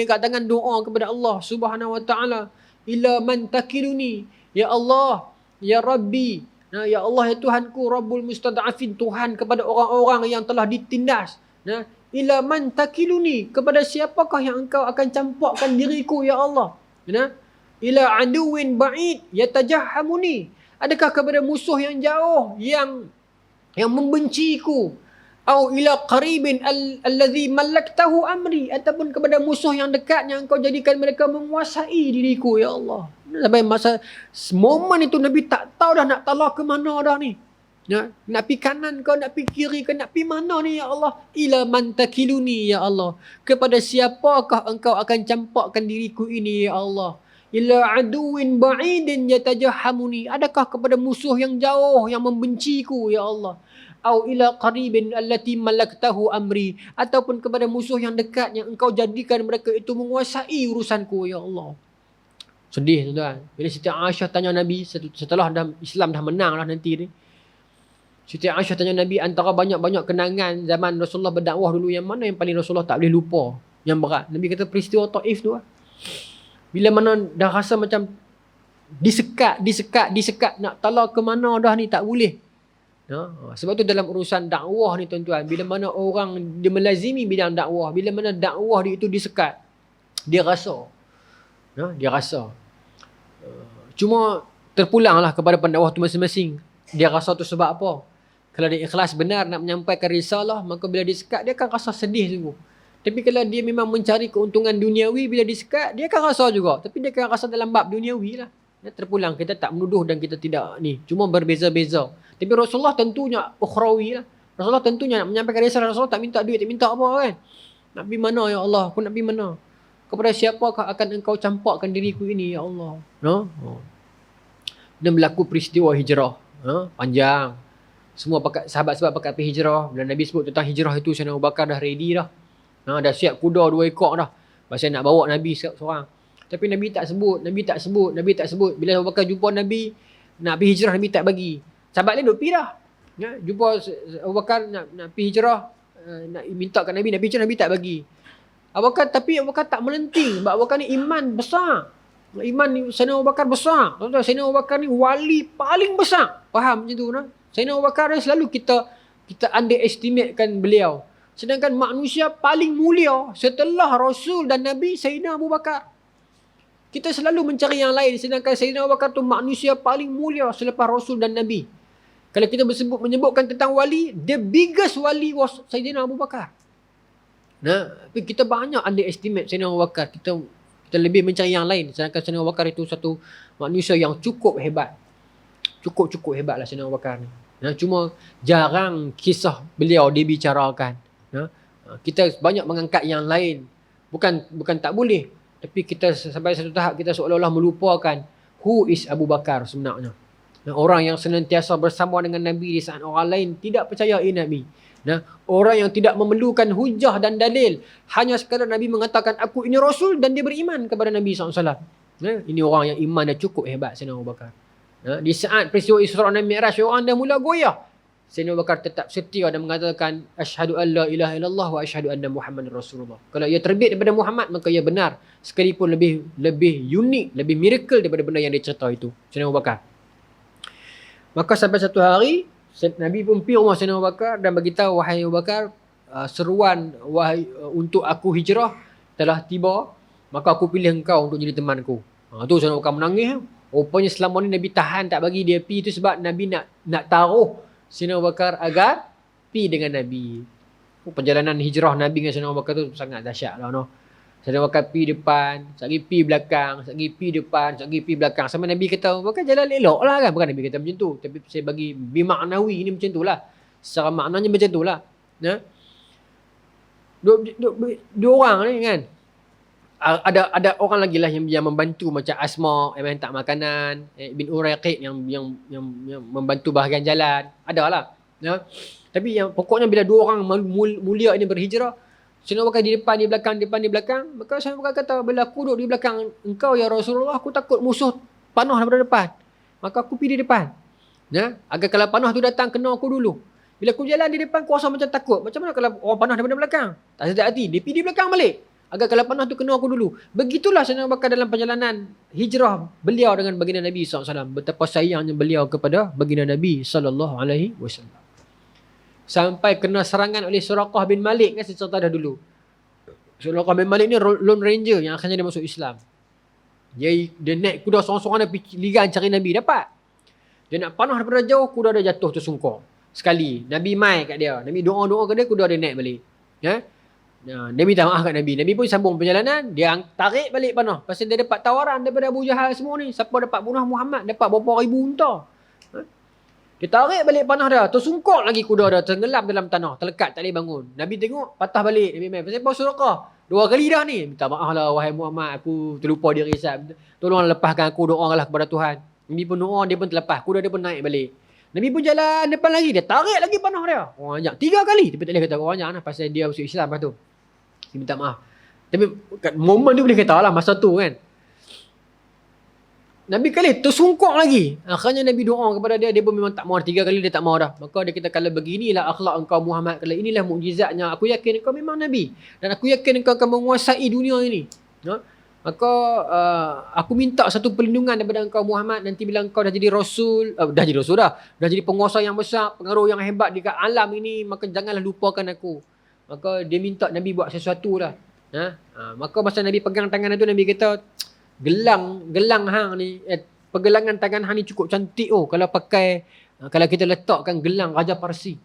angkat tangan doa kepada Allah Subhanahu Wa Taala, ila man takiluni, ya Allah, ya Rabbi, nah, ya Allah, ya Tuhanku, Rabbul Mustada'afin, Tuhan kepada orang-orang yang telah ditindas. Nah, ila man takiluni, kepada siapakah yang engkau akan campakkan diriku, ya Allah. Nah, ila aduwin ba'id yatajahhamuni, adakah kepada musuh yang jauh yang membenciku, au ila qaribin allazi malaktahu amri, ataupun kepada musuh yang dekat yang engkau jadikan mereka menguasai diriku, ya Allah. Sampai masa momen itu Nabi tak tahu dah nak talak ke mana dah ni. Ya, nak pi kanan ke, nak pi kiri ke, nak pi mana ni, ya Allah. Ila man takiluni, ya Allah, kepada siapakah engkau akan campakkan diriku ini, ya Allah. Ila aduwin ba'idin yatajahhamuni, adakah kepada musuh yang jauh yang membenciku, ya Allah. Au ila qaribin allati malaktahu amri, ataupun kepada musuh yang dekat yang engkau jadikan mereka itu menguasai urusanku, ya Allah. Sedih, tuan-tuan. Bila Siti Aisyah tanya Nabi setelah Islam dah menang lah nanti ni, Siti Aisyah tanya Nabi, antara banyak-banyak kenangan zaman Rasulullah berdakwah dulu, yang mana yang paling Rasulullah tak boleh lupa, yang berat? Nabi kata peristiwa Taif tu lah. Bila mana dah rasa macam disekat, nak talak ke mana dah ni, tak boleh. Ya, sebab tu dalam urusan dakwah ni, tuan-tuan, bila mana orang dia melazimi bidang dakwah, bila mana dakwah dia itu disekat, dia rasa. Ya, dia rasa. Cuma terpulanglah kepada pendakwah tu masing-masing. Dia rasa tu sebab apa? Kalau dia ikhlas benar nak menyampaikan risalah, maka bila disekat dia akan rasa sedih sungguh. Tapi kalau dia memang mencari keuntungan duniawi, bila disekat dia akan rasa juga. Tapi dia akan rasa dalam bab duniawi lah. Ya, terpulang, kita tak menuduh dan kita tidak ni, cuma berbeza-beza. Tapi Rasulullah tentunya ukhrawi lah. Rasulullah tentunya nak menyampaikan risalah. Rasulullah tak minta duit, tak minta apa kan. Nak pergi mana, ya Allah? Aku nak pergi mana? Kepada siapakah akan engkau campakkan diriku ini, ya Allah? No? Dan berlaku peristiwa hijrah. Panjang. Semua sahabat-sahabat pakat pergi hijrah. Bila Nabi sebut tentang hijrah itu, Sayyidina Abu Bakar dah ready dah. Dah siap kuda 2 ekor dah. Pasal nak bawa Nabi seorang. Tapi Nabi tak sebut. Bila Abu Bakar jumpa Nabi nak pergi hijrah, Nabi tak bagi. Sahabat lain duk pergi dah. Ya, jumpa Abu Bakar nak pergi hijrah, nak minta kat Nabi, Nabi tak bagi. Tapi Abu Bakar tak melenting. Sebab Abu Bakar ni iman besar. Iman Sayyidina Abu Bakar besar. Tuan-tuan, Sayyidina Abu Bakar ni wali paling besar. Faham macam tu? Sayyidina Abu Bakar ni selalu kita underestimatekan beliau. Sedangkan manusia paling mulia setelah Rasul dan Nabi, Sayyidina Abu Bakar. Kita selalu mencari yang lain. Sedangkan Sayyidina Abu Bakar tu manusia paling mulia selepas Rasul dan Nabi. Kalau kita menyebutkan tentang wali, the biggest wali was Sayyidina Abu Bakar. Tapi kita banyak underestimate Sayyidina Abu Bakar. Kita lebih mencari yang lain. Sedangkan Sayyidina Abu Bakar itu satu manusia yang cukup hebat. Cukup hebat lah Sayyidina Abu Bakar ni. Cuma jarang kisah beliau dibicarakan. Kita banyak mengangkat yang lain. Bukan tak boleh. Tapi kita sampai satu tahap kita seolah-olah melupakan who is Abu Bakar sebenarnya. Orang yang senantiasa bersama dengan Nabi di saat orang lain tidak percayai Nabi. Orang yang tidak memerlukan hujah dan dalil. Hanya sekadar Nabi mengatakan aku ini Rasul dan dia beriman kepada Nabi SAW. Ini orang yang iman dah cukup hebat, Sayyidina Abu Bakar. Di saat peristiwa Isra dan Mi'raj, orang dah mula goyah. Sayyidina Abu Bakar tetap setia dan mengatakan asyhadu an la ilaha illallah wa asyhadu anna Muhammadar Rasulullah. Kalau ia terbit daripada Muhammad, maka ia benar. Sekalipun lebih unik, lebih miracle daripada benda yang dia cerita itu. Sayyidina Abu Bakar. Maka sampai satu hari Nabi pun pergi rumah Sayyidina Abu Bakar dan beritahu, wahai Abu Bakar, seruan untuk aku hijrah telah tiba, maka aku pilih engkau untuk jadi temanku. Tu Sayyidina Abu Bakar menangis. Rupanya selama ni Nabi tahan tak bagi dia pergi, itu sebab Nabi nak taruh Sayyidina Abu Bakar agar pergi dengan Nabi. Perjalanan hijrah Nabi dengan Sayyidina Abu Bakar tu sangat dahsyat lah. Sayyidina Abu Bakar pergi depan, sekali pergi belakang, sekali pergi depan, sekali pergi belakang. Sampai Nabi kata, Abu Bakar jalan elok lah kan. Bukan Nabi kata macam tu. Tapi saya bagi bimaknawi ini macam tu lah. Secara maknanya macam tu lah. Dua orang ni kan. Ada orang lagi lah yang membantu, macam Asma yang hantar makanan, Ibn Uraiqid yang membantu bahagian jalan. Ada lah. Ya. Tapi yang pokoknya bila dua orang mulia ini berhijrah, Sayyidina Abu Bakar di depan, di belakang, depan, di belakang. Maka Sayyidina Abu Bakar kata, bila aku duduk di belakang engkau ya Rasulullah, aku takut musuh panah daripada depan. Maka aku pergi di depan. Ya, agar kalau panah tu datang, kena aku dulu. Bila aku jalan di depan, aku rasa macam takut. Macam mana kalau orang panah daripada belakang? Tak sedap hati. Dia pergi di belakang balik. Agar kalau panah tu kena aku dulu. Begitulah Sayyidina Abu Bakar dalam perjalanan hijrah beliau dengan baginda Nabi SAW. Betapa sayangnya beliau kepada baginda Nabi SAW. Sampai kena serangan oleh Suraqah bin Malik, kan saya cerita dah dulu. Suraqah bin Malik ni Lone Ranger yang akhirnya dia masuk Islam. Dia naik kuda seorang-seorang, dia pergi ligan cari Nabi, dapat. Dia nak panah daripada jauh, kuda dia jatuh tersungkur. Sekali, Nabi mai kat dia. Nabi doa-doa kat dia, kuda dia naik balik. Ya? Dia minta maaf kat Nabi. Nabi pun sambung perjalanan, dia tarik balik panah. Pasal dia dapat tawaran daripada Abu Jahal semua ni. Siapa dapat bunuh Muhammad, dapat berapa ribu unta. Dia tarik balik panah dia, tersungkur lagi kuda dia, tenggelam dalam tanah, terlekat, tak boleh bangun. Nabi tengok, patah balik. Nabi main, pasal apa Suraqah? 2 kali dah ni. Minta maaf lah wahai Muhammad, aku terlupa diri saya. Tolong lepaskan aku, doalah kepada Tuhan. Nabi pun doa, dia pun terlepas, kuda dia pun naik balik. Nabi pun jalan depan lagi, dia tarik lagi panah dia. Orang ajak 3 kali. Tapi tak boleh kata orang ajak lah, pasal dia masuk Islam lepas tu. Dia minta maaf. Tapi kat momen tu boleh kata lah, masa tu kan. Nabi kali tersungkuk lagi. Akhirnya Nabi doa kepada dia. Dia pun memang tak mahu. 3 kali dia tak mahu dah. Maka dia kata, kalau beginilah akhlak engkau Muhammad. Kalau inilah mukjizatnya. Aku yakin engkau memang Nabi. Dan aku yakin engkau akan menguasai dunia ini. Ha? Maka aku minta satu perlindungan daripada engkau Muhammad. Nanti bila engkau dah jadi Rasul. Dah jadi Rasul dah. Dah jadi penguasa yang besar. Pengaruh yang hebat dekat alam ini. Maka janganlah lupakan aku. Maka dia minta Nabi buat sesuatu lah. Maka masa Nabi pegang tangan itu, Nabi kata, gelang hang ni, pergelangan tangan hang ni cukup cantik kalau pakai, kalau kita letakkan gelang Raja Parsi.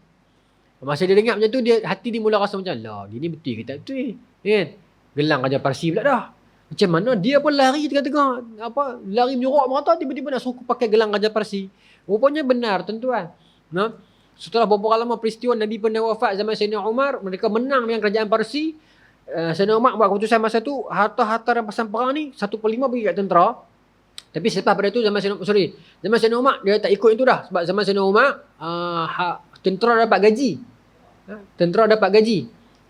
Masa dia dengar macam tu, dia hati dia mula rasa macam, lah dia ni betul ke tak betul kan? Gelang Raja Parsi pula dah. Macam mana dia pun lari tengah-tengah, lari menyorok merata, tiba-tiba nak suruh pakai gelang Raja Parsi. Rupanya benar tuan-tuan. Setelah beberapa lama peristiwa, Nabi pun dah wafat zaman Sayyidina Umar, mereka menang dengan kerajaan Parsi. Sayyidina Umar buat keputusan masa tu, harta-harta rampasan perang ni 1/5 bagi kat tentera. Tapi selepas pada tu zaman Sayyidina Umar dia tak ikut itu dah. Sebab zaman Sayyidina Umar tentera dapat gaji. Tentera dapat gaji.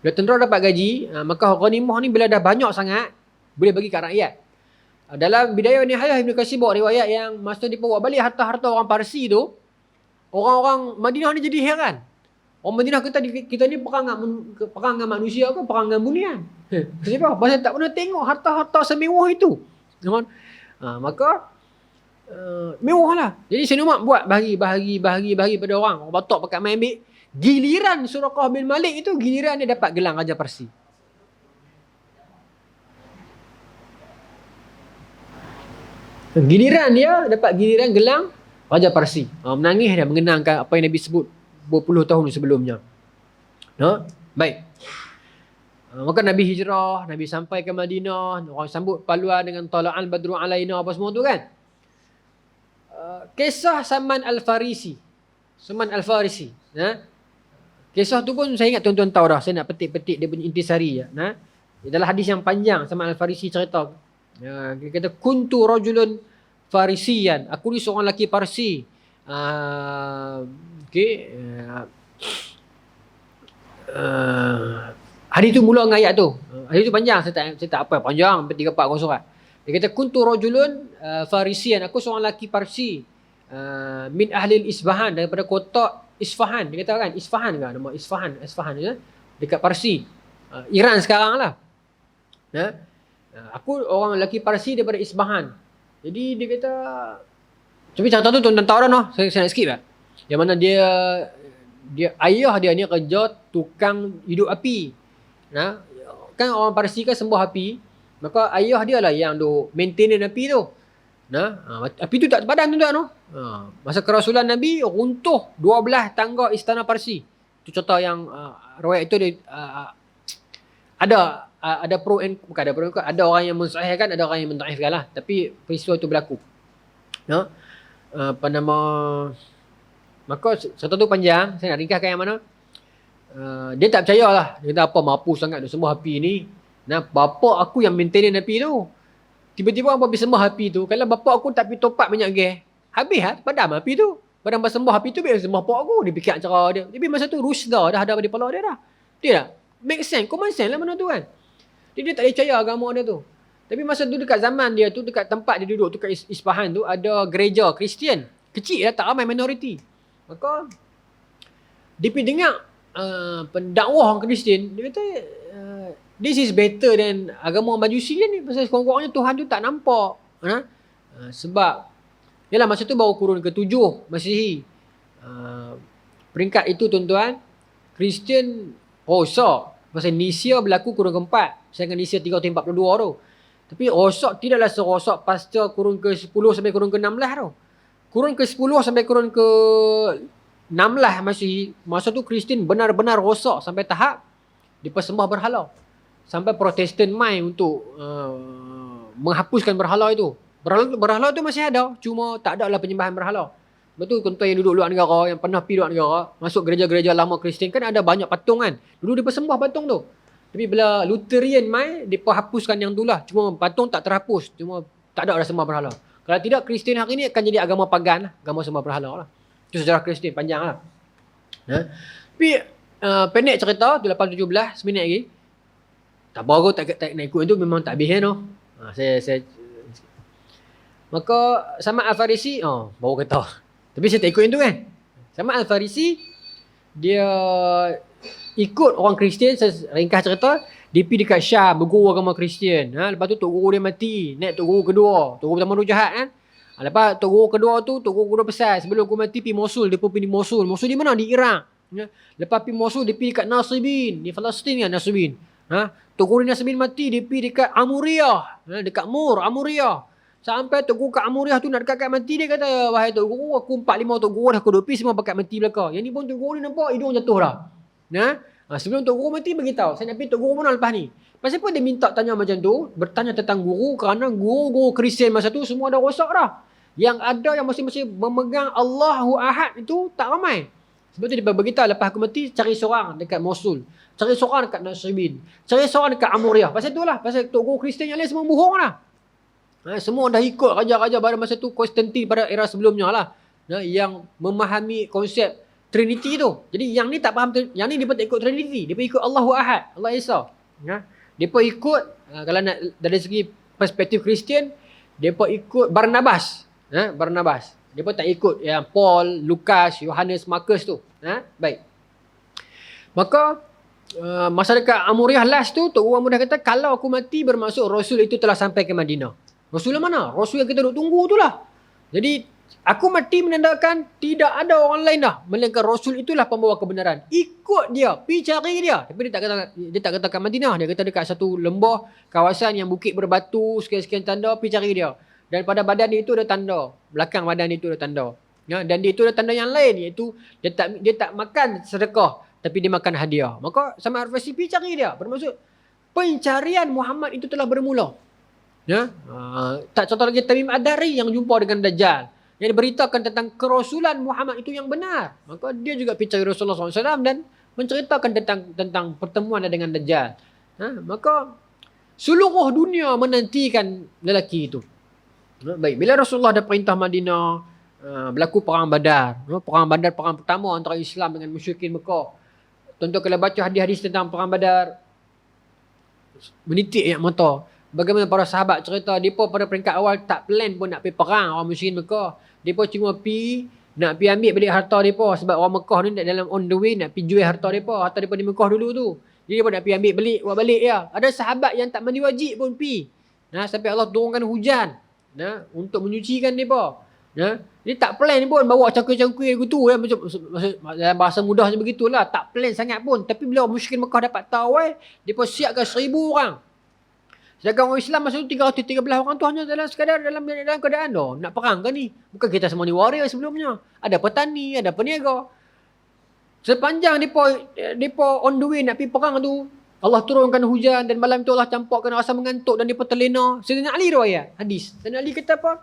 Bila tentera dapat gaji, maka ghanimah ni bila dah banyak sangat, boleh bagi kat rakyat. Dalam Bidayah Nihayah Ibn Katsir bawa riwayat yang masa dia bawa balik harta-harta orang Parsi tu, orang-orang Madinah ni jadi heran. Orang Madinah kata, kita ni perang dengan manusia ke perang dengan bunian? Kenapa? Pasal tak pernah tengok harta-harta semewah itu. Maka mewah lah. Jadi Sayyidina Umar buat bahagi pada orang. Orang batok pakat main ambil. Giliran Suraqah bin Malik itu, giliran dia dapat gelang Raja Parsi. Giliran dia dapat gelang Raja Parsi. Menangis dia mengenangkan apa yang Nabi sebut berpuluh tahun sebelumnya. Baik. Maka Nabi hijrah, Nabi sampai ke Madinah, orang sambut paluan dengan tala'al badru alaina apa semua tu kan. Kisah Salman Al-Farisi. Kisah tu pun saya ingat tuan-tuan tahu dah. Saya nak petik-petik dia punya intisari je. Adalah hadis yang panjang Salman Al-Farisi cerita. Dia kata, kuntu rajulun farisian. Aku ni seorang lelaki Parsi. Hadis tu mula dengan ayat tu. Hadis tu panjang, saya tak apa panjang, 3-4 surat. Dia kata kuntu rajulun farisian, aku seorang lelaki Parsi, min ahli Isfahan, daripada kota Isfahan. Dia kata kan Isfahan ke nama Isfahan ya, dekat Parsi, Iran sekarang lah. Aku orang lelaki Parsi daripada Isfahan. Jadi dia kata, tapi cerita tu tuan-tuan tahu dah noh. Saya nak skip lah. Yang mana dia ayah dia ni kerja tukang hidup api. Kan orang Parsi kan sembah api. Maka ayah dia lah yang duk maintain api tu. Api tu tak padam tuan-tuan noh. Masa kerasulan Nabi runtuh 12 tangga istana Parsi. Tu cerita yang riwayat itu dia ada pro and bukan ada pro, ada orang yang mensahihkan, ada orang yang mentaifkan lah. Tapi peristiwa itu berlaku. Maka cerita tu panjang, saya nak ringkaskan yang mana. Dia tak percaya lah. Dia kata apa mampu sangat dia sembah api ni. Bapa aku yang maintain api tu. Tiba-tiba apa pergi sembah api tu. Kalau bapa aku tak pergi top up minyak gas, habis lah padam api tu. Barang bersembah api tu biar sembah pok aku. Dia fikir cara dia. Tapi masa tu rusda dah ada pada kepala dia dah. Dia tak? Make sense. Common sense lah benda tu kan. Dia tak boleh percaya agama dia tu. Tapi masa tu dekat zaman dia tu, dekat tempat dia duduk tu kat Isfahan tu, ada gereja Kristian. Kecil lah, tak ramai, minoriti. Maka dia pergi dengar pendakwah orang Kristian. Dia kata, this is better than agama orang Majusi ni. Pasal sekurang-kurangnya Tuhan tu tak nampak. Sebab yalah masa tu baru kurun ke-7 Masihi. Peringkat itu tuan-tuan, Kristian rosak. Pasal Nisia berlaku kurun ke-4. Sedangkan Nisia 342 tu. Tapi rosak tidaklah serosak pasca kurun ke-10 sampai kurun ke-16 tu. Kurun ke-10 sampai kurun ke-16 Masihi, masa tu Kristian benar-benar rosak sampai tahap dipersembah berhala. Sampai Protestan mai untuk menghapuskan berhala itu. Berhala tu masih ada, cuma tak ada lah penyembahan berhala. Betul tuan-tuan yang duduk luar negara, yang pernah pergi luar negara, masuk gereja-gereja lama Kristian kan ada banyak patung kan. Dulu dia persembah patung tu. Tapi bila Lutheran mai, dia hapuskan yang tu lah. Cuma patung tak terhapus, cuma tak ada sembah berhala. Kalau tidak, Kristian hari ni akan jadi agama pagan lah, agama sembah berhala lah. Itu sejarah Kristian panjang lah. Tapi pendek cerita, 8-17 minit lagi. Tak apa aku tak nak ikut tu, memang tak habis tu. Maka Samad Al-Farisi, baru kata. Tapi saya tak ikut yang tu kan. Samad Al-Farisi, dia ikut orang Kristian, ringkas cerita, dia pergi dekat Syam, berguru agama Kristian. Lepas tu Tok Guru dia mati, naik Tok Guru kedua. Tok Guru pertama tu jahat kan. Lepas Tok Guru kedua tu, Tok Guru kedua pesan, sebelum aku mati pergi Mosul, dia pun pergi Mosul. Mosul di mana? Di Iraq. Lepas pergi Mosul, dia pergi kat Nasibin, di Palestin kan Nasibin. Tok Guru Nasibin mati, dia pergi dekat Amuriyah, dekat Mur, Amuriyah. Sampai Tok Guru kat Amuriyah tu nak dekat mati, dia kata, wahai Tok Guru, aku 4-5 Tok Guru dah aku duduk pergi semua pakat mati belakang. Yang ni pun Tok Guru ni nampak hidung jatuh dah. Sebelum Tok Guru mati beritahu, saya nak pergi Tok Guru mana lepas ni. Pasal apa dia minta tanya macam tu? Bertanya tentang guru, kerana guru-guru Kristian masa tu semua dah rosak dah. Yang ada yang masing-masing memegang Allahu Ahad itu tak ramai. Sebab tu dia beritahu, lepas aku mati cari seorang dekat Mosul, cari seorang dekat Nasibin, cari seorang dekat Amuriyah. Pasal tu lah, pasal Tok Guru Kristian yang lain semua bohong lah. Semua dah ikut raja-raja pada masa tu, Konstantin pada era sebelumnya lah, yang memahami konsep Trinity tu. Jadi yang ni tak faham, yang ni dia pun tak ikut Trinity, dia pun ikut Allahu Ahad, Allah Esa. Dia pun ikut, kalau nak dari segi perspektif Kristian, dia pun ikut Barnabas. Barnabas. Dia pun tak ikut yang Paul, Lukas, Yohanes, Markus tu. Baik. Maka masa dekat Amuriyah last tu, Tok Guru Mudah kata, kalau aku mati bermaksud Rasul itu telah sampai ke Madinah. Rasul yang mana? Rasul yang kita duk tunggu tu lah. Jadi aku mati menandakan tidak ada orang lain dah, melainkan Rasul itulah pembawa kebenaran. Ikut dia, pergi cari dia. Tapi dia tak kata kat Madinah, dia kata dekat satu lembah, kawasan yang bukit berbatu, sekian-sekian tanda, pergi cari dia. Dan pada badan dia itu ada tanda, belakang badan dia itu ada tanda. Dan dia itu ada tanda yang lain, iaitu dia tak makan sedekah, tapi dia makan hadiah. Maka Samad Al-Farisi pergi cari dia. Bermaksud pencarian Muhammad itu telah bermula. Tak contoh lagi Tamim Ad-Dari yang jumpa dengan Dajjal, yang diberitakan tentang kerasulan Muhammad itu yang benar. Maka dia juga pergi cari Rasulullah SAW dan menceritakan tentang pertemuan dengan Dajjal. Maka seluruh dunia menantikan lelaki itu. Baik, bila Rasulullah ada perintah Madinah, berlaku perang Badar. Perang Badar, perang pertama antara Islam dengan musyrikin Mekah. Tuan-tuan kalau baca hadis-hadis tentang perang Badar, menitik ayat mata. Bagaimana para sahabat cerita, mereka pada peringkat awal tak plan pun nak pergi perang orang musyrikin Mekah. Mereka cuma nak pergi ambil balik harta mereka. Sebab orang Mekah ni dalam on the way nak pergi jual harta mereka. Harta mereka di Mekah dulu tu. Jadi mereka nak pergi ambil buat balik ya. Ada sahabat yang tak mandi wajib pun pergi. Sampai Allah turunkan hujan untuk menyucikan mereka. Jadi tak plan pun bawa cangkir-cangkir gitu ya. Macam dalam bahasa mudah macam begitulah. Tak plan sangat pun. Tapi bila orang musyrikin Mekah dapat tahu mereka siapkan 1000 orang. Sedangkan orang Islam masa tu 313 orang tu hanya dalam sekadar dalam keadaan nak perang ke ni? Bukan kita semua ni warrior sebelumnya. Ada petani, ada peniaga. Sepanjang mereka on the way nak pergi perang tu, Allah turunkan hujan dan malam tu Allah campurkan rasa mengantuk dan mereka terlena. Sayyidina Ali riwayat hadis. Sayyidina Ali kata apa?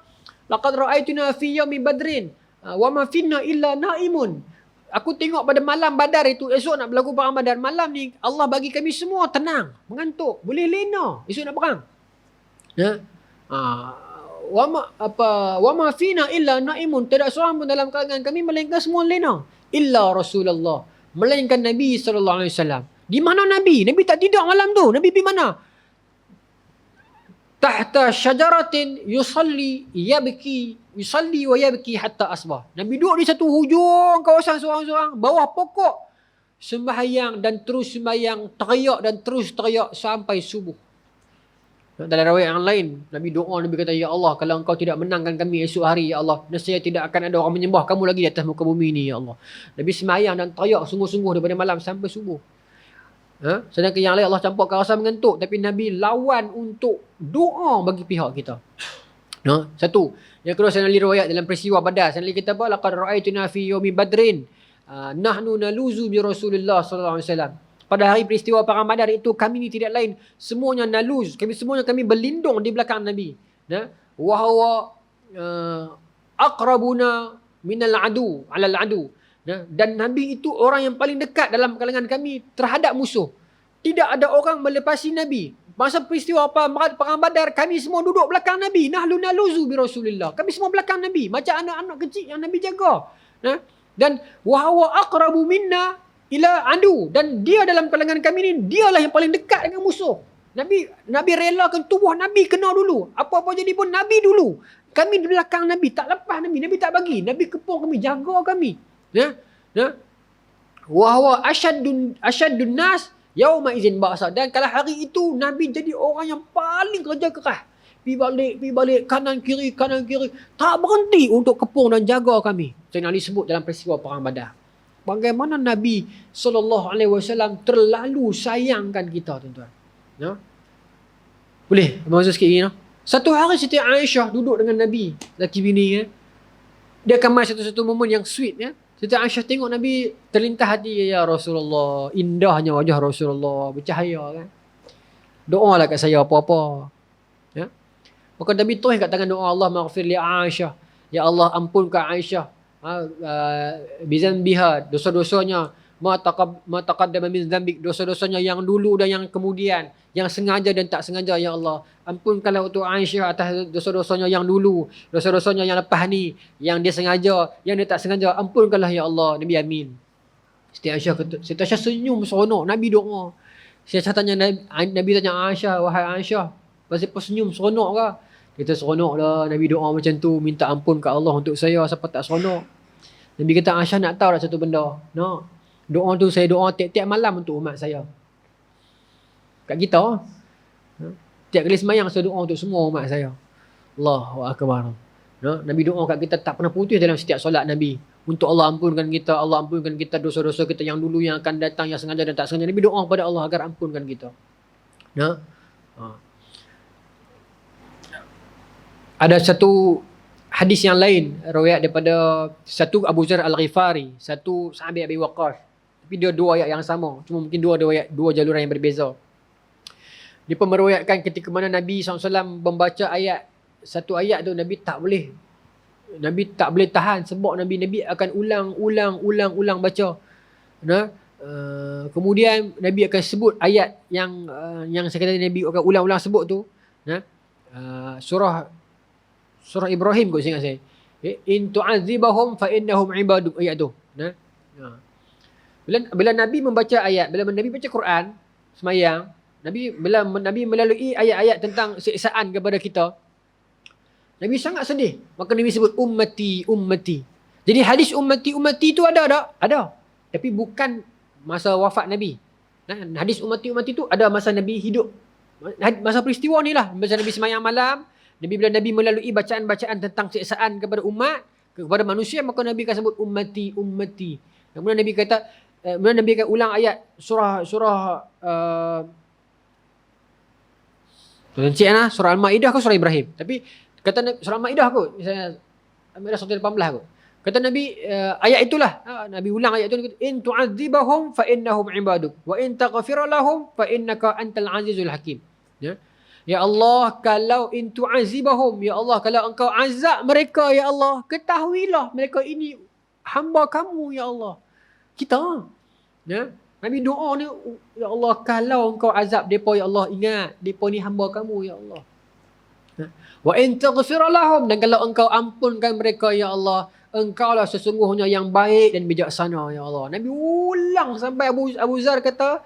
Laqad ra'aituna fi yaumi badrin wa ma finna illa naimun. Aku tengok pada malam Badar itu, esok nak berlaku perang Badar. Malam ni Allah bagi kami semua tenang, mengantuk, boleh lena esok nak perang. wa ma fina illa naimun, tidak seorang pun dalam kalangan kami melainkan semua lena illa Rasulullah, melainkan Nabi sallallahu alaihi wasallam. Di mana Nabi? Nabi tak tidur malam tu. Nabi pergi mana? Tahta syajaratin yusalli wa yabki hatta asbah. Nabi duduk di satu hujung kawasan seorang-seorang, bawah pokok, sembahyang dan terus sembahyang, teriak dan terus teriak sampai subuh. Dalam riwayat yang lain, Nabi doa, Nabi kata, ya Allah, kalau engkau tidak menangkan kami esok hari, ya Allah, nescaya tidak akan ada orang menyembah kamu lagi di atas muka bumi ini, ya Allah. Nabi sembahyang dan teriak sungguh-sungguh daripada malam sampai subuh. Sedangkan yang lain Allah campurkan rasa mengantuk, tapi Nabi lawan untuk doa bagi pihak kita. Satu. Yang kedua, saya nak riwayat dalam peristiwa Badar. Saya nak kita apa? Laqad ra'aituna fi yaumi badrin nahnu naluzu bi Rasulillah sallallahu alaihi wasallam. Pada hari peristiwa perang Badar itu, kami ni tidak lain, semuanya naluz, kami berlindung di belakang Nabi. Wa huwa aqrabuna minal adu alal adu. Dan Nabi itu orang yang paling dekat dalam kalangan kami terhadap musuh. Tidak ada orang melepasi Nabi. Masa peristiwa perang Badar, kami semua duduk belakang Nabi. Nahlu naluzu bi Rasulillah. Kami semua belakang Nabi, macam anak-anak kecil yang Nabi jaga. Dan wa huwa aqrabu minna ila adu, dan dia dalam kalangan kami ni, dialah yang paling dekat dengan musuh. Nabi relakan tubuh Nabi kena dulu. Apa-apa jadi pun Nabi dulu. Kami di belakang Nabi, tak lepas Nabi. Nabi tak bagi. Nabi kepung kami, jaga kami. Wa huwa asyaddun nas yauma izin ba'sa. Dan kalau hari itu Nabi jadi orang yang paling kerja keras. Pi balik, kanan kiri. Tak berhenti untuk kepung dan jaga kami. Saya nak disebut dalam peristiwa perang Badar. Bagaimana Nabi SAW terlalu sayangkan kita, tuan-tuan. Boleh masuk sikit lagi. Satu hari Siti Aisyah duduk dengan Nabi, laki bini. Dia akan main satu-satu momen yang sweet. Siti Aisyah tengok Nabi, terlintas hati, ya Rasulullah, indahnya wajah Rasulullah, bercahaya kan. Doalah kat saya apa-apa. Maka Nabi terus kat tangan doa, Allah maghfir li Aisyah. Ya Allah, ampunkan Aisyah. Bizan biha, dosa-dosanya, ma taqaddama min dzambik, dosa-dosanya yang dulu dan yang kemudian, yang sengaja dan tak sengaja, ya Allah. Ampunkanlah untuk Aisyah atas dosa-dosanya yang dulu, dosa-dosanya yang lepas ni, yang dia sengaja, yang dia tak sengaja, ampunkanlah ya Allah. Nabi amin. Siti Aisyah senyum seronok. Nabi doa. Nabi tanya Aisyah, wahai Aisyah, pasal senyum seronok ke? Kita seronok lah. Nabi doa macam tu, minta ampun kat Allah untuk saya, siapa tak seronok. Nabi kata, Aisyah nak tahu tak satu benda? Doa tu saya doa tiap-tiap malam untuk umat saya. Kat kita, tiap kali semayang saya doa untuk semua umat saya. Allahu Akbar. Nabi doa kat kita tak pernah putus dalam setiap solat Nabi. Untuk Allah ampunkan kita dosa-dosa kita yang dulu, yang akan datang, yang sengaja dan tak sengaja. Nabi doa kepada Allah agar ampunkan kita. Ada satu hadis yang lain, riwayat daripada satu Abu Dzar Al-Ghifari, satu sahabat Abi Waqqas. Tapi dia dua ayat yang sama, cuma mungkin dua jaluran yang berbeza. Dia pun meriwayatkan ketika mana Nabi SAW membaca satu ayat tu, Nabi tak boleh tahan, sebab Nabi akan ulang baca. Kemudian Nabi akan sebut ayat yang saya kata Nabi akan ulang sebut tu. Surah Ibrahim kot saya ingat saya. In tu'adzibahum fa innahum ibaduk, ayat tu. Bila Nabi membaca ayat, bila Nabi baca Quran semayang, Nabi melalui ayat-ayat tentang siksaan kepada kita, Nabi sangat sedih. Maka Nabi sebut ummati. Jadi hadis ummati tu ada tak? Ada. Tapi bukan masa wafat Nabi. Hadis ummati tu ada masa Nabi hidup. Masa peristiwa ni lah. Masa Nabi semayang malam, bila Nabi melalui bacaan-bacaan tentang siksaan kepada umat, kepada manusia, maka Nabi akan sebut ummati. Kemudian Nabi akan ulang ayat surah surah Al-Maidah ke surah Ibrahim. Tapi kata surah Al-Maidah kot, misalnya Al-Maidah surah 18 kot. Kata Nabi, ayat itulah. Nabi ulang ayat itu. In tu'adzibahum fa innahum ibaduk wa in taghfir lahum fa innaka antal azizul hakim. Ya Allah, kalau in tu'adzibahum, ya Allah, kalau engkau azab mereka, ya Allah, ketahuilah mereka ini hamba kamu, ya Allah. Kita. Nabi doa ni, ya Allah, kalau engkau azab mereka, ya Allah, ingat mereka ni hamba kamu, ya Allah. Wa in taghfir lahum, dan kalau engkau ampunkan mereka ya Allah, engkaulah sesungguhnya yang baik dan bijaksana ya Allah. Nabi ulang sampai Abu Zar kata,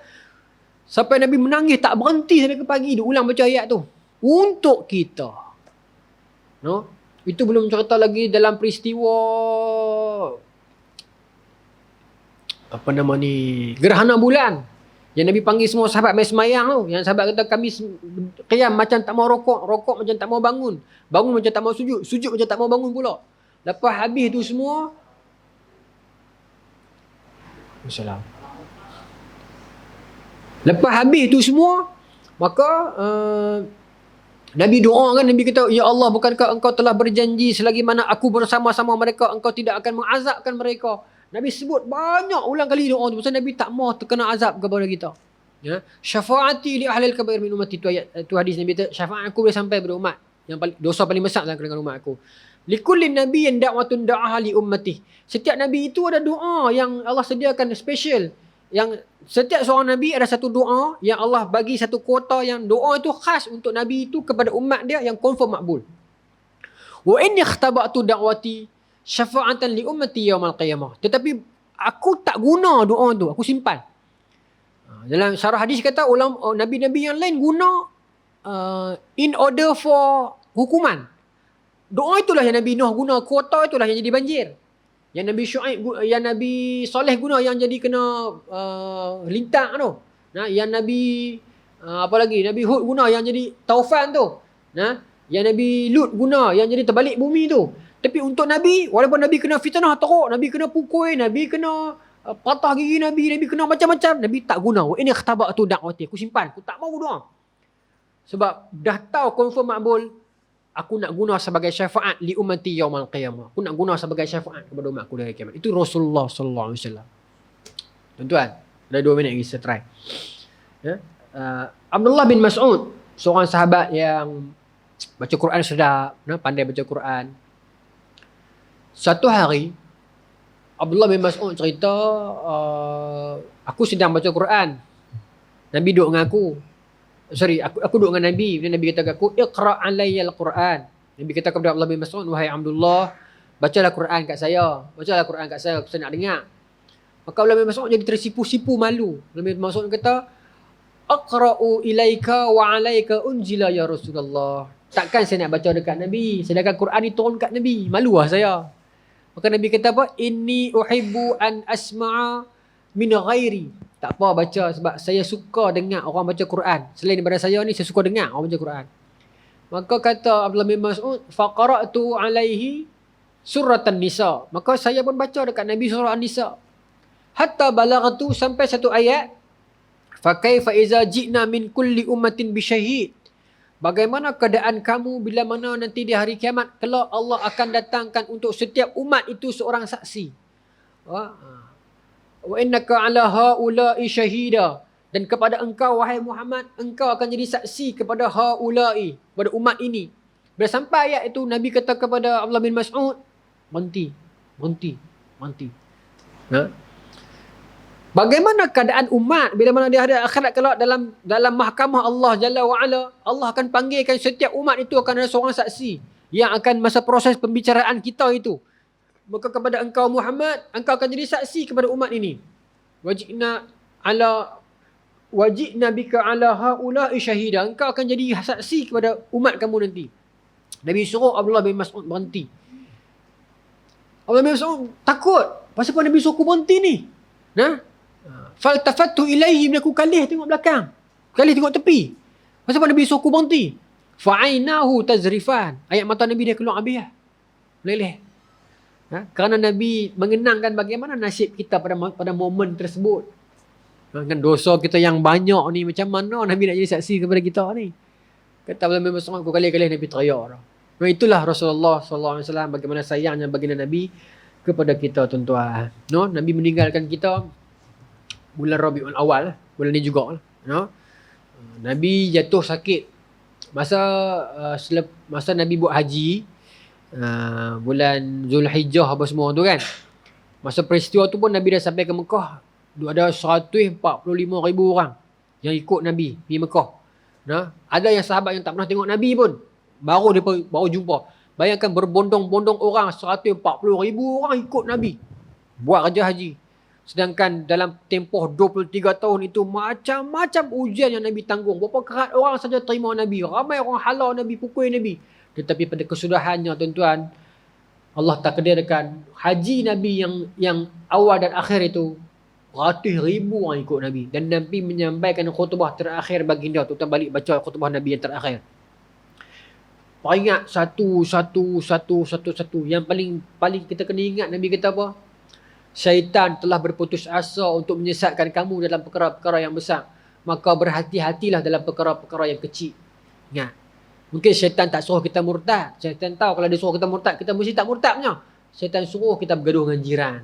sampai Nabi menangis tak berhenti sampai ke pagi, dia ulang baca ayat tu untuk kita. No? Itu belum cerita lagi dalam peristiwa apa nama ni, gerhana bulan yang Nabi panggil semua sahabat mai semayang tu. Yang sahabat kata kami qiyam macam tak mau rokok, rokok macam tak mau bangun, bangun macam tak mau sujud, sujud macam tak mau bangun pula. Lepas habis tu semua, Assalam. Lepas habis tu semua, maka Nabi doa kan, Nabi kata, ya Allah, bukankah engkau telah berjanji selagi mana aku bersama-sama mereka, engkau tidak akan mengazabkan mereka. Nabi sebut banyak ulang kali doa tu. Pasal Nabi tak mau terkena azab kepada kita. Ya. Syafaati li ahli al-kabair min ummati, tu hadis Nabi kata, syafaat aku boleh sampai pada umat yang paling, dosa paling besar dalam kalangan umat aku. Likullin nabiyyin da'watun da'aha li ummati. Setiap nabi itu ada doa yang Allah sediakan special. Yang setiap seorang nabi ada satu doa yang Allah bagi satu kuota, yang doa itu khas untuk nabi itu kepada umat dia yang confirm makbul. Wa inni ikhtaba'tu da'wati syafa'atan li ummati yaumal qiyamah. Tetapi aku tak guna doa tu, aku simpan. Dalam syarah hadis kata nabi-nabi yang lain guna in order for hukuman. Doa itulah yang Nabi Nuh guna, kuota itulah yang jadi banjir. Yang Nabi Syuaib, yang Nabi Soleh guna yang jadi kena lintak tu. Nah, yang Nabi apa lagi? Nabi Hud guna yang jadi taufan tu. Nah, yang Nabi Lut guna yang jadi terbalik bumi tu. Tapi untuk Nabi, walaupun Nabi kena fitnah teruk, Nabi kena pukul, Nabi kena patah gigi Nabi kena macam-macam, Nabi tak guna. Ini ikhtaba'tu da'wati, aku simpan, aku tak mau doa. Sebab dah tahu confirm makbul, aku nak guna sebagai syafaat li ummati yaumal qiyamah. Aku nak guna sebagai syafaat kepada umat aku dari kiamat. Itu Rasulullah sallallahu alaihi wasallam. Tuan-tuan, dah 2 minit lagi kita try. Ya? Abdullah bin Mas'ud, seorang sahabat yang baca Quran sedap, pandai baca Quran. Satu hari Abdullah bin Mas'ud cerita, aku sedang baca Quran. Nabi duduk dengan aku. Aku duduk dengan Nabi. Dan Nabi kata kepada aku, Iqra' alayya al-Quran. Nabi kata kepada Abdullah bin Mas'ud, wahai Abdullah, bacalah Quran kat saya. Bacalah Quran kat saya, saya nak dengar. Maka Abdullah bin Mas'ud jadi tersipu-sipu malu. Abdullah bin Mas'ud kata, Aqra'u ilaika wa alayka unjila ya Rasulullah. Takkan saya nak baca dekat Nabi, sedangkan Quran diturun kat Nabi. Malu lah saya. Maka Nabi kata apa? Inni uhibbu an asma'a min ghairi. Tak apa baca, sebab saya suka dengar orang baca Quran. Selain daripada saya ni, saya suka dengar orang baca Quran. Maka kata Abdullah bin Mas'ud, faqara'tu alaihi suratan nisa. Maka saya pun baca dekat Nabi surah An-Nisa. Hatta balaghtu, sampai satu ayat, fa kaifa iza ji'na min kulli ummatin bisyahid. Bagaimana keadaan kamu bila mana nanti di hari kiamat, kalau Allah akan datangkan untuk setiap umat itu seorang saksi. Wa innaka ala haula'i syahida, dan kepada engkau wahai Muhammad, engkau akan jadi saksi kepada haula'i, pada umat ini. Bila sampai ayat itu, Nabi kata kepada Abdullah bin Mas'ud, berhenti. Bagaimana keadaan umat bila mana di hari akhirat, kalau dalam mahkamah Allah Jalla wa Ala, Allah akan panggilkan setiap umat itu, akan ada seorang saksi yang akan masa proses pembicaraan kita itu. Maka kepada engkau Muhammad, engkau akan jadi saksi kepada umat ini. Wajibna bika ala haula'i syahida. Engkau akan jadi saksi kepada umat kamu nanti. Nabi suruh Abdullah bin Mas'ud berhenti. Abdullah bin Mas'ud takut. Pasal apa Nabi suruh aku berhenti ni? Faltafattu ilaihi, aku kalih tengok belakang. Kalih tengok tepi. Pasal apa Nabi suruh aku berhenti? Fa'ainahu tazrifan. Ayat mata Nabi dia keluar habis lah. Meleleh. Kerana Nabi mengenangkan bagaimana nasib kita pada momen tersebut. Kan dosa kita yang banyak ni, macam mana Nabi nak jadi saksi kepada kita ni? Kata Abdullah bin Mas'ud, aku kali-kali Nabi teriak. Itulah Rasulullah SAW, bagaimana sayangnya baginda Nabi kepada kita, tuan-tuan. Nabi meninggalkan kita bulan Rabiul Awal, bulan ni juga. Nabi jatuh sakit masa Nabi buat haji, bulan Zulhijjah apa semua tu kan. Masa peristiwa tu pun Nabi dah sampai ke Mekah. Ada 145,000 orang yang ikut Nabi di Mekah. Ada yang sahabat yang tak pernah tengok Nabi pun. baru jumpa. Bayangkan berbondong-bondong orang, 140,000 orang ikut Nabi buat kerja haji. Sedangkan dalam tempoh 23 tahun itu macam-macam ujian yang Nabi tanggung. Berapa kerat orang saja terima Nabi. Ramai orang halau Nabi, pukul Nabi. Tetapi pada kesudahannya tuan-tuan, Allah takdirkan haji Nabi yang awal dan akhir itu ratus ribu orang ikut Nabi. Dan Nabi menyampaikan khutbah terakhir baginda. Tuan-tuan balik baca khutbah Nabi yang terakhir. Ingat satu. Yang paling kita kena ingat Nabi kata apa? Syaitan telah berputus asa untuk menyesatkan kamu dalam perkara-perkara yang besar. Maka berhati-hatilah dalam perkara-perkara yang kecil. Ingat. Mungkin syaitan tak suruh kita murtad. Syaitan tahu kalau dia suruh kita murtad, kita mesti tak murtad punya. Syaitan suruh kita bergaduh dengan jiran.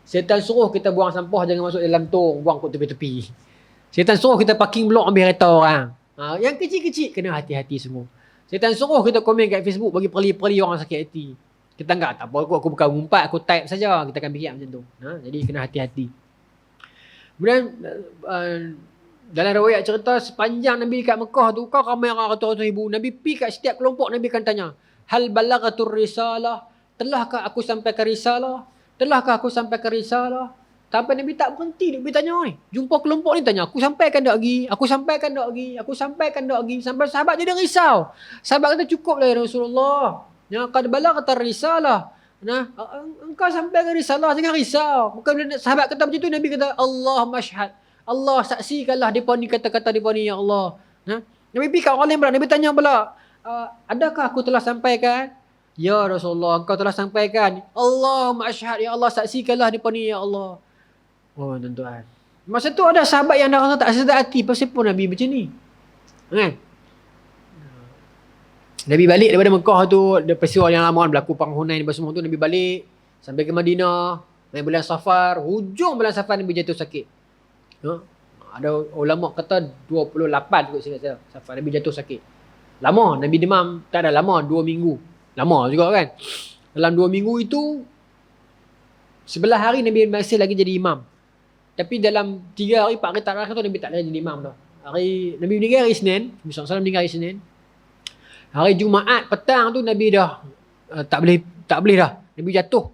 Syaitan suruh kita buang sampah jangan masuk dalam tong, buang kat tepi-tepi. Syaitan suruh kita parking blok ambil kereta orang. Yang kecil-kecil kena hati-hati semua. Syaitan suruh kita komen kat Facebook bagi perli-perli orang sakit hati. Kita enggak, tak apa, aku bukan umpat, aku type saja. Kita akan fikir macam tu. Jadi kena hati-hati. Kemudian dalam riwayat cerita sepanjang Nabi kat Mekah tu, kau ramai orang ratus-ratus ribu. Nabi pergi kat setiap kelompok, Nabi akan tanya, hal balaghatur risalah? Telahkah aku sampaikan risalah? Telahkah aku sampaikan risalah? Tapi Nabi tak berhenti, Nabi tanya ni. Jumpa kelompok ni tanya, aku sampaikan tak lagi? Aku sampaikan tak lagi? Aku sampaikan tak lagi? Sampai sahabat dia dah risau. Sahabat kata cukup lah ya Rasulullah. Ya, qad balaghatar risalah. Nah, engkau sampaikan risalah, jangan risau. Bukan sahabat kata macam tu, Nabi kata Allah masyhad. Allah saksikanlah depa ni kata-kata depa ni ya Allah. Nabi pergi kat orang lain pula, Nabi tanya pula, adakah aku telah sampaikan? Ya Rasulullah, engkau telah sampaikan. Allah masyhad, ya Allah saksikanlah depa ni ya Allah. Oh tuan-tuan. Masa tu ada sahabat yang dah rasa tak sedar hati, pasal pun Nabi macam ni. Kan? Nabi balik daripada Mekah tu, ada peristiwa yang lama berlaku perang Hunain dan semua tu, Nabi balik sampai ke Madinah, main bulan Safar, hujung bulan Safar Nabi jatuh sakit. Ada ulama kata 28 kot saya Safar Nabi jatuh sakit. Lama Nabi demam, tak ada lama 2 minggu. Lama juga kan. Dalam 2 minggu itu 11 hari Nabi masih lagi jadi imam. Tapi dalam 3 hari 4 hari terakhir tu Nabi tak lagi jadi imam dah. Nabi meninggal hari Isnin, Nabi SAW meninggal hari Isnin. Hari Jumaat petang tu Nabi dah tak boleh dah. Nabi jatuh.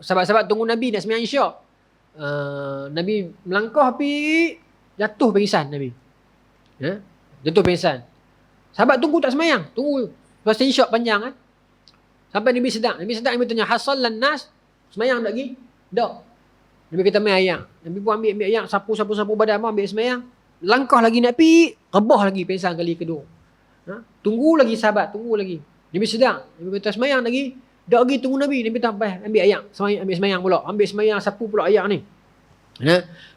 Sahabat-sahabat tunggu Nabi nak sembahyang Isyak. Nabi melangkah pergi jatuh pingsan Nabi. Jatuh pingsan. Sahabat tunggu tak sembahyang, tunggu masa Isyak panjang kan. Sampai Nabi sedang Nabi tanya hasal lan nas, sembahyang tak lagi? Tak. Nabi kata mai ayak. Nabi pun ambil ayak, sapu badan, ambil sembahyang. Langkah lagi nak pergi, rebah lagi pingsan kali kedua. Tunggu lagi sahabat, tunggu lagi. Nabi sedang. Nabi kata semayang lagi. Tak lagi tunggu Nabi. Nabi tambah ambil ayak. Ambil semayang pula. Ambil semayang sapu pula ayak ni.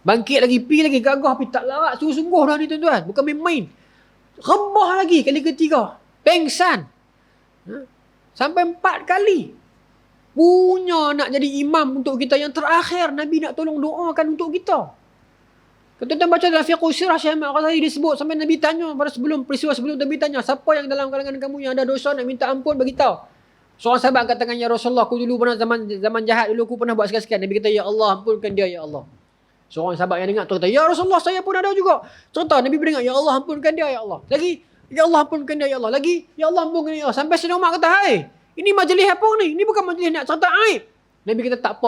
Bangkit lagi, pi lagi gagah, pi tak larat. Sungguh-sungguh dah ni tuan-tuan. Bukan main-main. Rebah lagi kali ketiga. Pengsan. Sampai 4 kali. Punya nak jadi imam untuk kita yang terakhir. Nabi nak tolong doakan untuk kita. Tuan-tuan baca dalam fiqh sirah Syekh Ahmad Ghazali disebut sampai Nabi tanya pada peristiwa sebelum Nabi tanya, siapa yang dalam kalangan kamu yang ada dosa nak minta ampun bagi tahu. Seorang sahabat katakan, ya Rasulullah, aku dulu pernah zaman jahat dulu aku pernah buat sekian-sekian. Nabi kata, ya Allah ampunkan dia ya Allah. Seorang sahabat yang dengar tu kata, ya Rasulullah saya pun ada juga. Cerita Nabi dengar, ya Allah ampunkan dia ya Allah. Lagi, ya Allah ampunkan dia ya Allah. Lagi, ya Allah ampunkan dia ya Allah. Sampai Sayyidina Umar kata, hai, ini majlis apa ni? Ini bukan majlis nak cerita aib. Nabi kata, tak apa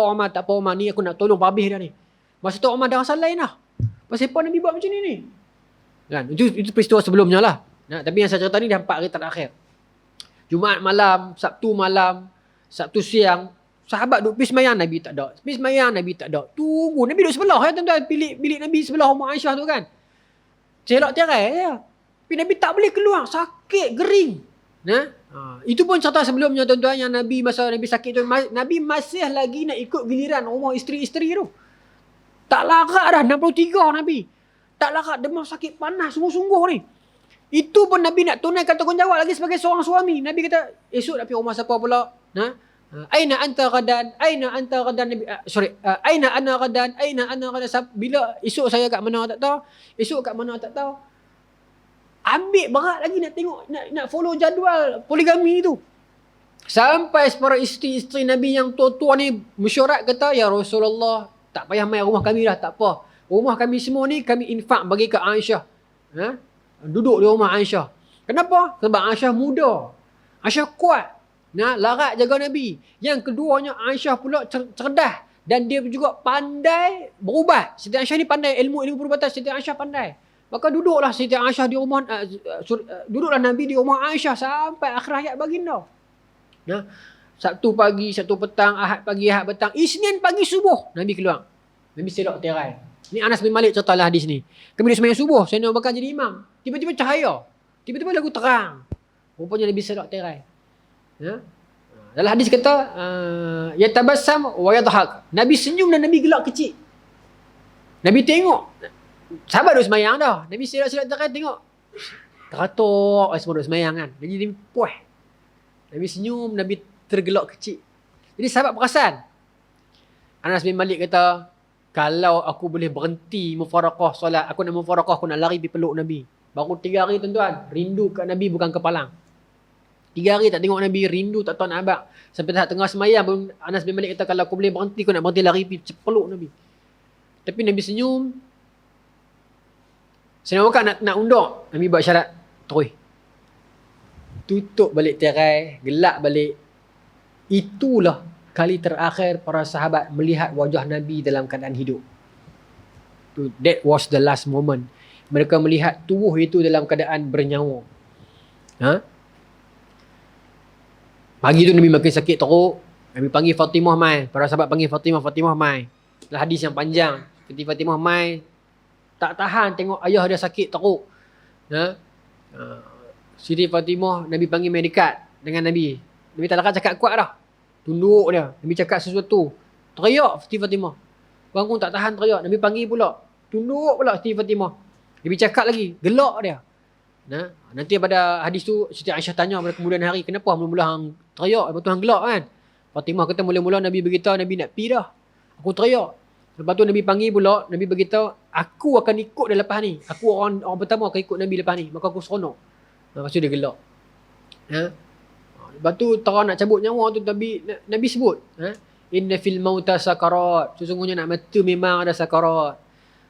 Umar, ni aku nak tolong habis dah ni. Masa tu Umar dah rasa lain lah. Pasal apa Nabi buat macam ni? Kan? Itu peristiwa sebelumnya lah. Tapi yang saya cerita ni dah 4 hari terakhir. Jumaat malam, Sabtu siang, sahabat duduk pergi semayang, Nabi tak ada. Pergi semayang, Nabi tak ada. Tunggu, Nabi duduk sebelah ya tuan-tuan. Bilik Nabi sebelah rumah Aisyah tu kan. Celok tirai ya. Tapi Nabi tak boleh keluar, sakit, gering. Itu pun cerita sebelumnya tuan-tuan, yang Nabi masa Nabi sakit tu, Nabi masih lagi nak ikut giliran rumah isteri-isteri tu. Tak larat dah 63 Nabi. Tak larat, demam sakit panas sungguh-sungguh ni. Itu pun Nabi nak tunaikan tanggungjawab lagi sebagai seorang suami. Nabi kata, esok nak pergi rumah siapa pula? Aina anta gadan? Aina anta gadan? Aina ana gadan? Aina ana gadan? Bila esok saya kat mana tak tahu. Esok kat mana tak tahu. Ambil berat lagi nak tengok, nak follow jadual poligami tu. Sampai para isteri-isteri Nabi yang tua-tua ni mesyuarat kata, ya Rasulullah, tak payah main rumah kami dah, tak apa. Rumah kami semua ni kami infak bagi ke Aisyah. Duduk di rumah Aisyah. Kenapa? Sebab Aisyah muda. Aisyah kuat. Larat jaga Nabi. Yang keduanya, Aisyah pula cerdas. Dan dia juga pandai berubat. Siti Aisyah ni pandai ilmu perubatan. Siti Aisyah pandai. Maka duduklah Siti Aisyah di rumah, duduklah Nabi di rumah Aisyah sampai akhir hayat baginda. Sabtu pagi, Sabtu petang, Ahad pagi, Ahad petang, Isnin pagi subuh Nabi keluar. Nabi selok tirai. Ni Anas bin Malik ceritalah hadis ni. Kami dia sembahyang subuh, Sayyidina Abu Bakar jadi imam. Tiba-tiba cahaya. Tiba-tiba lagu terang. Rupanya Nabi selok tirai. Dalam hadis kata ya tabassam wa yadhak. Nabi senyum dan Nabi gelak kecil. Nabi tengok sahabat duk sembahyang dah. Nabi selok-selok tirai tengok. Teratur semua duk sembahyang kan. Dia jadi puas. Nabi senyum, Nabi tergelak kecil. Jadi sahabat perasan. Anas bin Malik kata, kalau aku boleh berhenti mufaraqah solat, aku nak mufaraqah, aku nak lari pergi peluk Nabi. Baru 3 hari tuan-tuan, rindu kat Nabi bukan kepalang. 3 hari tak tengok Nabi, rindu tak tahu nak abang. Sampai tahap tengah semayang, Anas bin Malik kata, kalau aku boleh berhenti, aku nak berhenti lari pergi peluk Nabi. Tapi Nabi senyum. Sayyidina Abu Bakar nak undur. Nabi buat syarat, terus tutup balik tirai, gelap balik. Itulah kali terakhir para sahabat melihat wajah Nabi dalam keadaan hidup. That was the last moment. Mereka melihat tubuh itu dalam keadaan bernyawa. Pagi tu Nabi makin sakit teruk. Nabi panggil Fatimah mai. Para sahabat panggil Fatimah mai. Dalam hadis yang panjang. Seperti Fatimah mai, tak tahan tengok ayah dia sakit teruk. Siti Fatimah, Nabi panggil mai dekat dengan Nabi. Nabi tak larat cakap kuat dah. Tunduk dia. Nabi cakap sesuatu. Teriak Siti Fatimah. Orang pun tak tahan teriak. Nabi panggil pula. Tunduk pula Siti Fatimah. Nabi cakap lagi. Gelak dia. Nanti pada hadis tu Siti Aisyah tanya pada kemudian hari, kenapa mula-mula hang teriak, lepas tu hang gelak kan? Fatimah kata mula-mula Nabi beritahu Nabi nak pi dah. Aku teriak. Lepas tu Nabi panggil pula, Nabi beritahu aku akan ikut dia lepas ni. Aku orang pertama akan ikut Nabi lepas ni. Maka aku seronok. Lepas tu dia gelak. Lepas tu terang nak cabut nyawa tu Nabi sebut. Inna fil mauta sakarat. Sesungguhnya nak mati memang ada sakarat.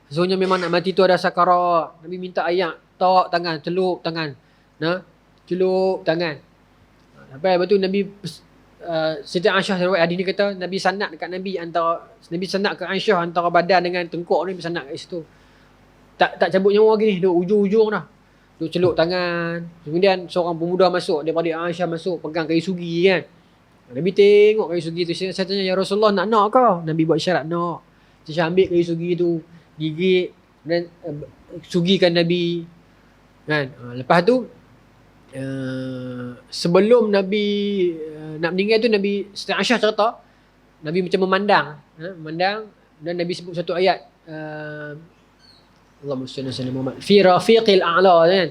Sesungguhnya memang nak mati tu ada sakarat. Nabi minta ayat. Tok tangan, celup tangan. Celup tangan. Sampai lepas tu Nabi Siti Aisyah riwayat hadis ni kata Nabi sanad dekat Nabi sanad ke Aisyah antara badan dengan tengkuk ni, Nabi sanad kat situ. Tak cabut nyawa lagi ni, duk ujung-ujung dah. Duk celup tangan. Kemudian seorang pemuda masuk daripada Aisyah masuk pegang kayu sugi kan. Nabi tengok kayu sugi tu. Saya tanya, ya Rasulullah nak kau? Nabi buat syarat nak. Saya ambil kayu sugi tu, gigit dan sugikan Nabi. Kan? Lepas tu sebelum Nabi nak meninggal tu, Nabi Siti Aisyah cerita Nabi macam memandang dan Nabi sebut satu ayat Allahumma salli ala Muhammad fi rafiqil a'la kan,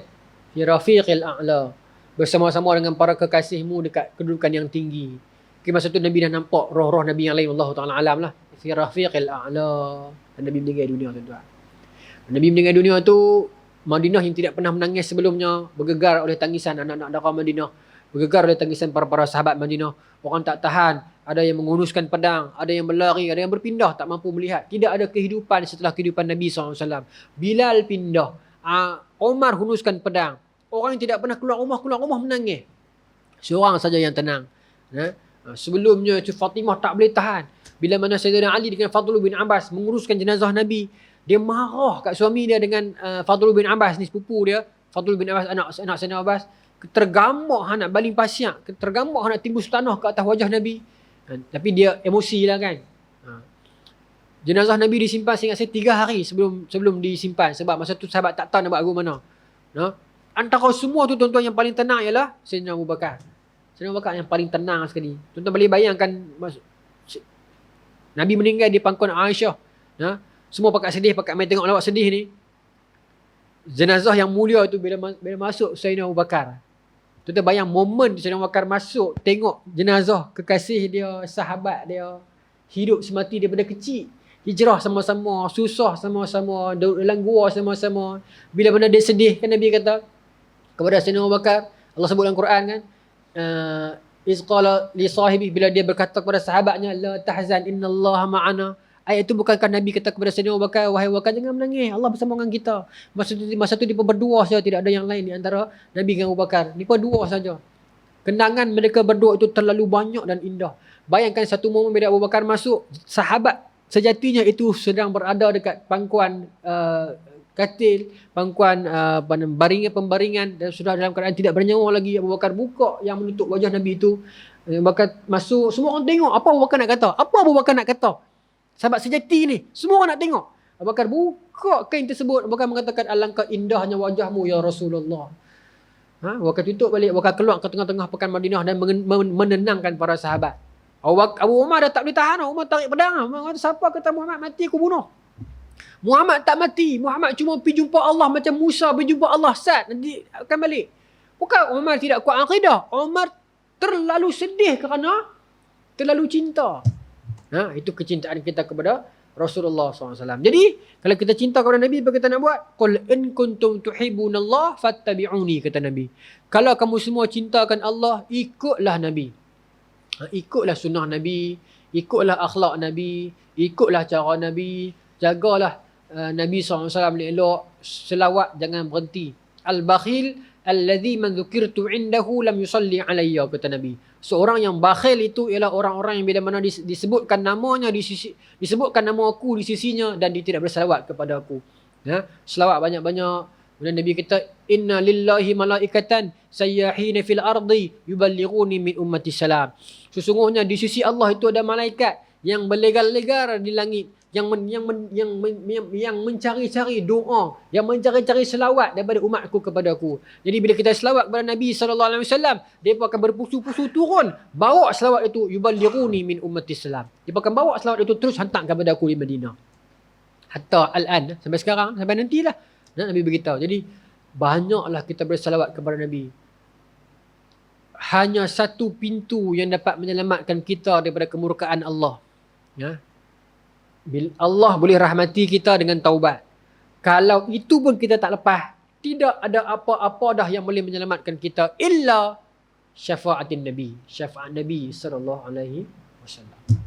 fi rafiqil a'la, bersama-sama dengan para kekasihmu dekat kedudukan yang tinggi. Masa tu Nabi dah nampak roh-roh Nabi yang lain, Allah Ta'ala alam lah, fi rafiqil a'la. Dan Nabi meninggal dunia tuan-tuan. Nabi meninggal dunia tu Madinah yang tidak pernah menangis sebelumnya bergegar oleh tangisan anak-anak darah Madinah, bergegar oleh tangisan para sahabat Madinah. Orang tak tahan, ada yang menghunuskan pedang, ada yang berlari, ada yang berpindah, tak mampu melihat. Tidak ada kehidupan setelah kehidupan Nabi SAW. Bilal pindah, Umar hunuskan pedang. Orang yang tidak pernah keluar rumah menangis. Seorang saja yang tenang. Sebelumnya Fatimah tak boleh tahan. Bila mana Sayyidina Ali dengan Fadl bin Abbas menguruskan jenazah Nabi, dia marah kat suami dia dengan Fadl bin Abbas ni, sepupu dia. Fadl bin Abbas anak Sayyidina Abbas. Tergamuk nak baling pasiak, tergamuk nak timbus tanah ke atas wajah Nabi. Tapi dia emosi lah kan. Jenazah Nabi disimpan seingat saya 3 hari sebelum disimpan. Sebab masa tu sahabat tak tahu nak buat lagu mana. Antara semua tu tuan-tuan yang paling tenang ialah Sayyidina Abu Bakar. Sayyidina Abu Bakar yang paling tenang sekali. Tuan-tuan boleh bayangkan Nabi meninggal di pangkuan Aisyah. Semua pakat sedih, pakat main tengok lawak sedih ni. Jenazah yang mulia tu bila masuk Sayyidina Abu Bakar. Tuan-tuan bayang momen Sayyidina Abu Bakar masuk, tengok jenazah kekasih dia, sahabat dia, hidup semati daripada kecil. Hijrah sama-sama, susah sama-sama, dalam gua sama-sama. Bila mana dia sedih, kan Nabi kata kepada Sayyidina Abu Bakar, Allah sebut dalam Quran kan, izqala li sahibi, bila dia berkata kepada sahabatnya, la tahzan innallaha ma'ana, Ayat itu bukankah Nabi kata kepada Sayyidina Abu Bakar, wahai Abu Bakar, jangan menangis, Allah bersama dengan kita. Masa tu dia berdua saja, tidak ada yang lain di antara Nabi dengan Abu Bakar. Dia berdua saja. Kenangan mereka berdua itu terlalu banyak dan indah. Bayangkan satu momen bila Abu Bakar masuk, sahabat sejatinya itu sedang berada dekat pangkuan katil, pangkuan pembaringan dan sudah dalam keadaan tidak bernyawa lagi. Abu Bakar buka yang menutup wajah Nabi itu. Abu Bakar masuk, semua orang tengok apa Abu Bakar nak kata. Apa Abu Bakar nak kata? Sahabat sejati ni, semua orang nak tengok. Abu Bakar buka kain tersebut. Abu Bakar mengatakan, alangkah indahnya wajahmu ya Rasulullah. Abu Bakar tutup balik, Abu Bakar keluar ke tengah-tengah pekan Madinah dan menenangkan para sahabat. Abu Umar dah tak boleh tahan. Umar tarik pedang. Umar kata, siapa kata Muhammad mati aku bunuh. Muhammad tak mati. Muhammad cuma pergi jumpa Allah macam Musa pergi jumpa Allah. Sat, nanti akan balik. Bukan Umar tidak kuat akidah. Umar terlalu sedih kerana terlalu cinta. Itu kecintaan kita kepada Rasulullah SAW. Jadi, kalau kita cinta kepada Nabi, apa kita nak buat? Qul in kuntum tuhibbunallah fattabi'uni, kata Nabi. Kalau kamu semua cintakan Allah, ikutlah Nabi. Ikutlah sunnah Nabi, ikutlah akhlak Nabi, ikutlah cara Nabi, jagalah Nabi SAW elok, selawat jangan berhenti. Al-bakhil alladhi man dhukirtu indahu lam yusalli alayya, kata Nabi. Seorang yang bakhil itu ialah orang-orang yang bila mana disebutkan namanya disebutkan nama aku di sisinya dan dia tidak bersalawat kepada aku. Selawat banyak-banyak. Kemudian Nabi kata, inna lillahi malaikatan sayyahina fil ardi yuballighuni min ummati salam. Sesungguhnya di sisi Allah itu ada malaikat yang berlegar-legar di langit, yang mencari-cari doa, yang mencari-cari selawat daripada umatku kepada aku. Jadi bila kita selawat kepada Nabi SAW, dia akan berpusu-pusu turun, bawa selawat itu, yuballighuni min ummati salam. Dia akan bawa selawat itu terus hantar kepada aku di Madinah. Hatta al-an, sampai sekarang, sampai nantilah. Nabi beritahu. Jadi banyaklah kita bersalawat kepada Nabi. Hanya satu pintu yang dapat menyelamatkan kita daripada kemurkaan Allah. Allah boleh rahmati kita dengan taubat. Kalau itu pun kita tak lepas, tidak ada apa-apa dah yang boleh menyelamatkan kita illa syafaatin Nabi, syafaat Nabi sallallahu alaihi wasallam.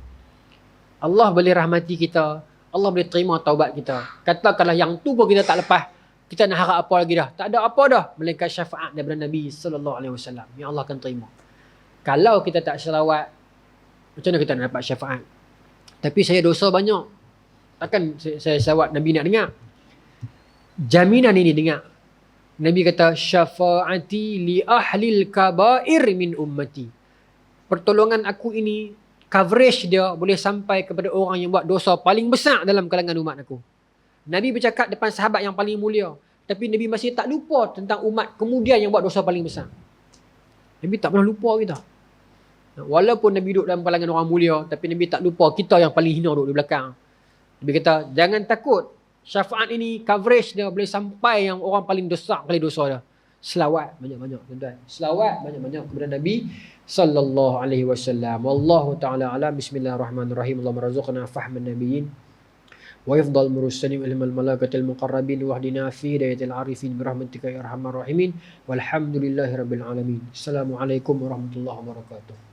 Allah boleh rahmati kita, Allah boleh terima taubat kita. Katakanlah yang tu pun kita tak lepas, kita nak harap apa lagi dah? Tak ada apa dah melainkan syafaat daripada Nabi sallallahu alaihi wasallam yang Allah akan terima. Kalau kita tak selawat, macam mana kita nak dapat syafaat? Tapi saya dosa banyak. Takkan saya selawat Nabi nak dengar? Jaminan ini dengar. Nabi kata, syafaati li ahlil kabair min ummati. Pertolongan aku ini, coverage dia boleh sampai kepada orang yang buat dosa paling besar dalam kalangan umat aku. Nabi bercakap depan sahabat yang paling mulia. Tapi Nabi masih tak lupa tentang umat kemudian yang buat dosa paling besar. Nabi tak pernah lupa kita. Walaupun Nabi duduk dalam kalangan orang mulia, tapi Nabi tak lupa kita yang paling hina duduk di belakang. Nabi kata, jangan takut. Syafaat ini, coverage dia boleh sampai yang orang paling besar kali dosa dia. Selawat banyak-banyak, tuan-tuan. Selawat banyak-banyak kepada Nabi sallallahu alaihi wasallam. Wallahu ta'ala alam. Bismillahirrahmanirrahim. Allahumma razuqna fahman nabiyyin wa yafdal mursalin ilmal malaikatil muqarrabin wahdina fi hidayatil arifin birahmatika ya arhamar rahimin. Walhamdulillahi rabbil alamin. Assalamualaikum warahmatullahi wabarakatuh.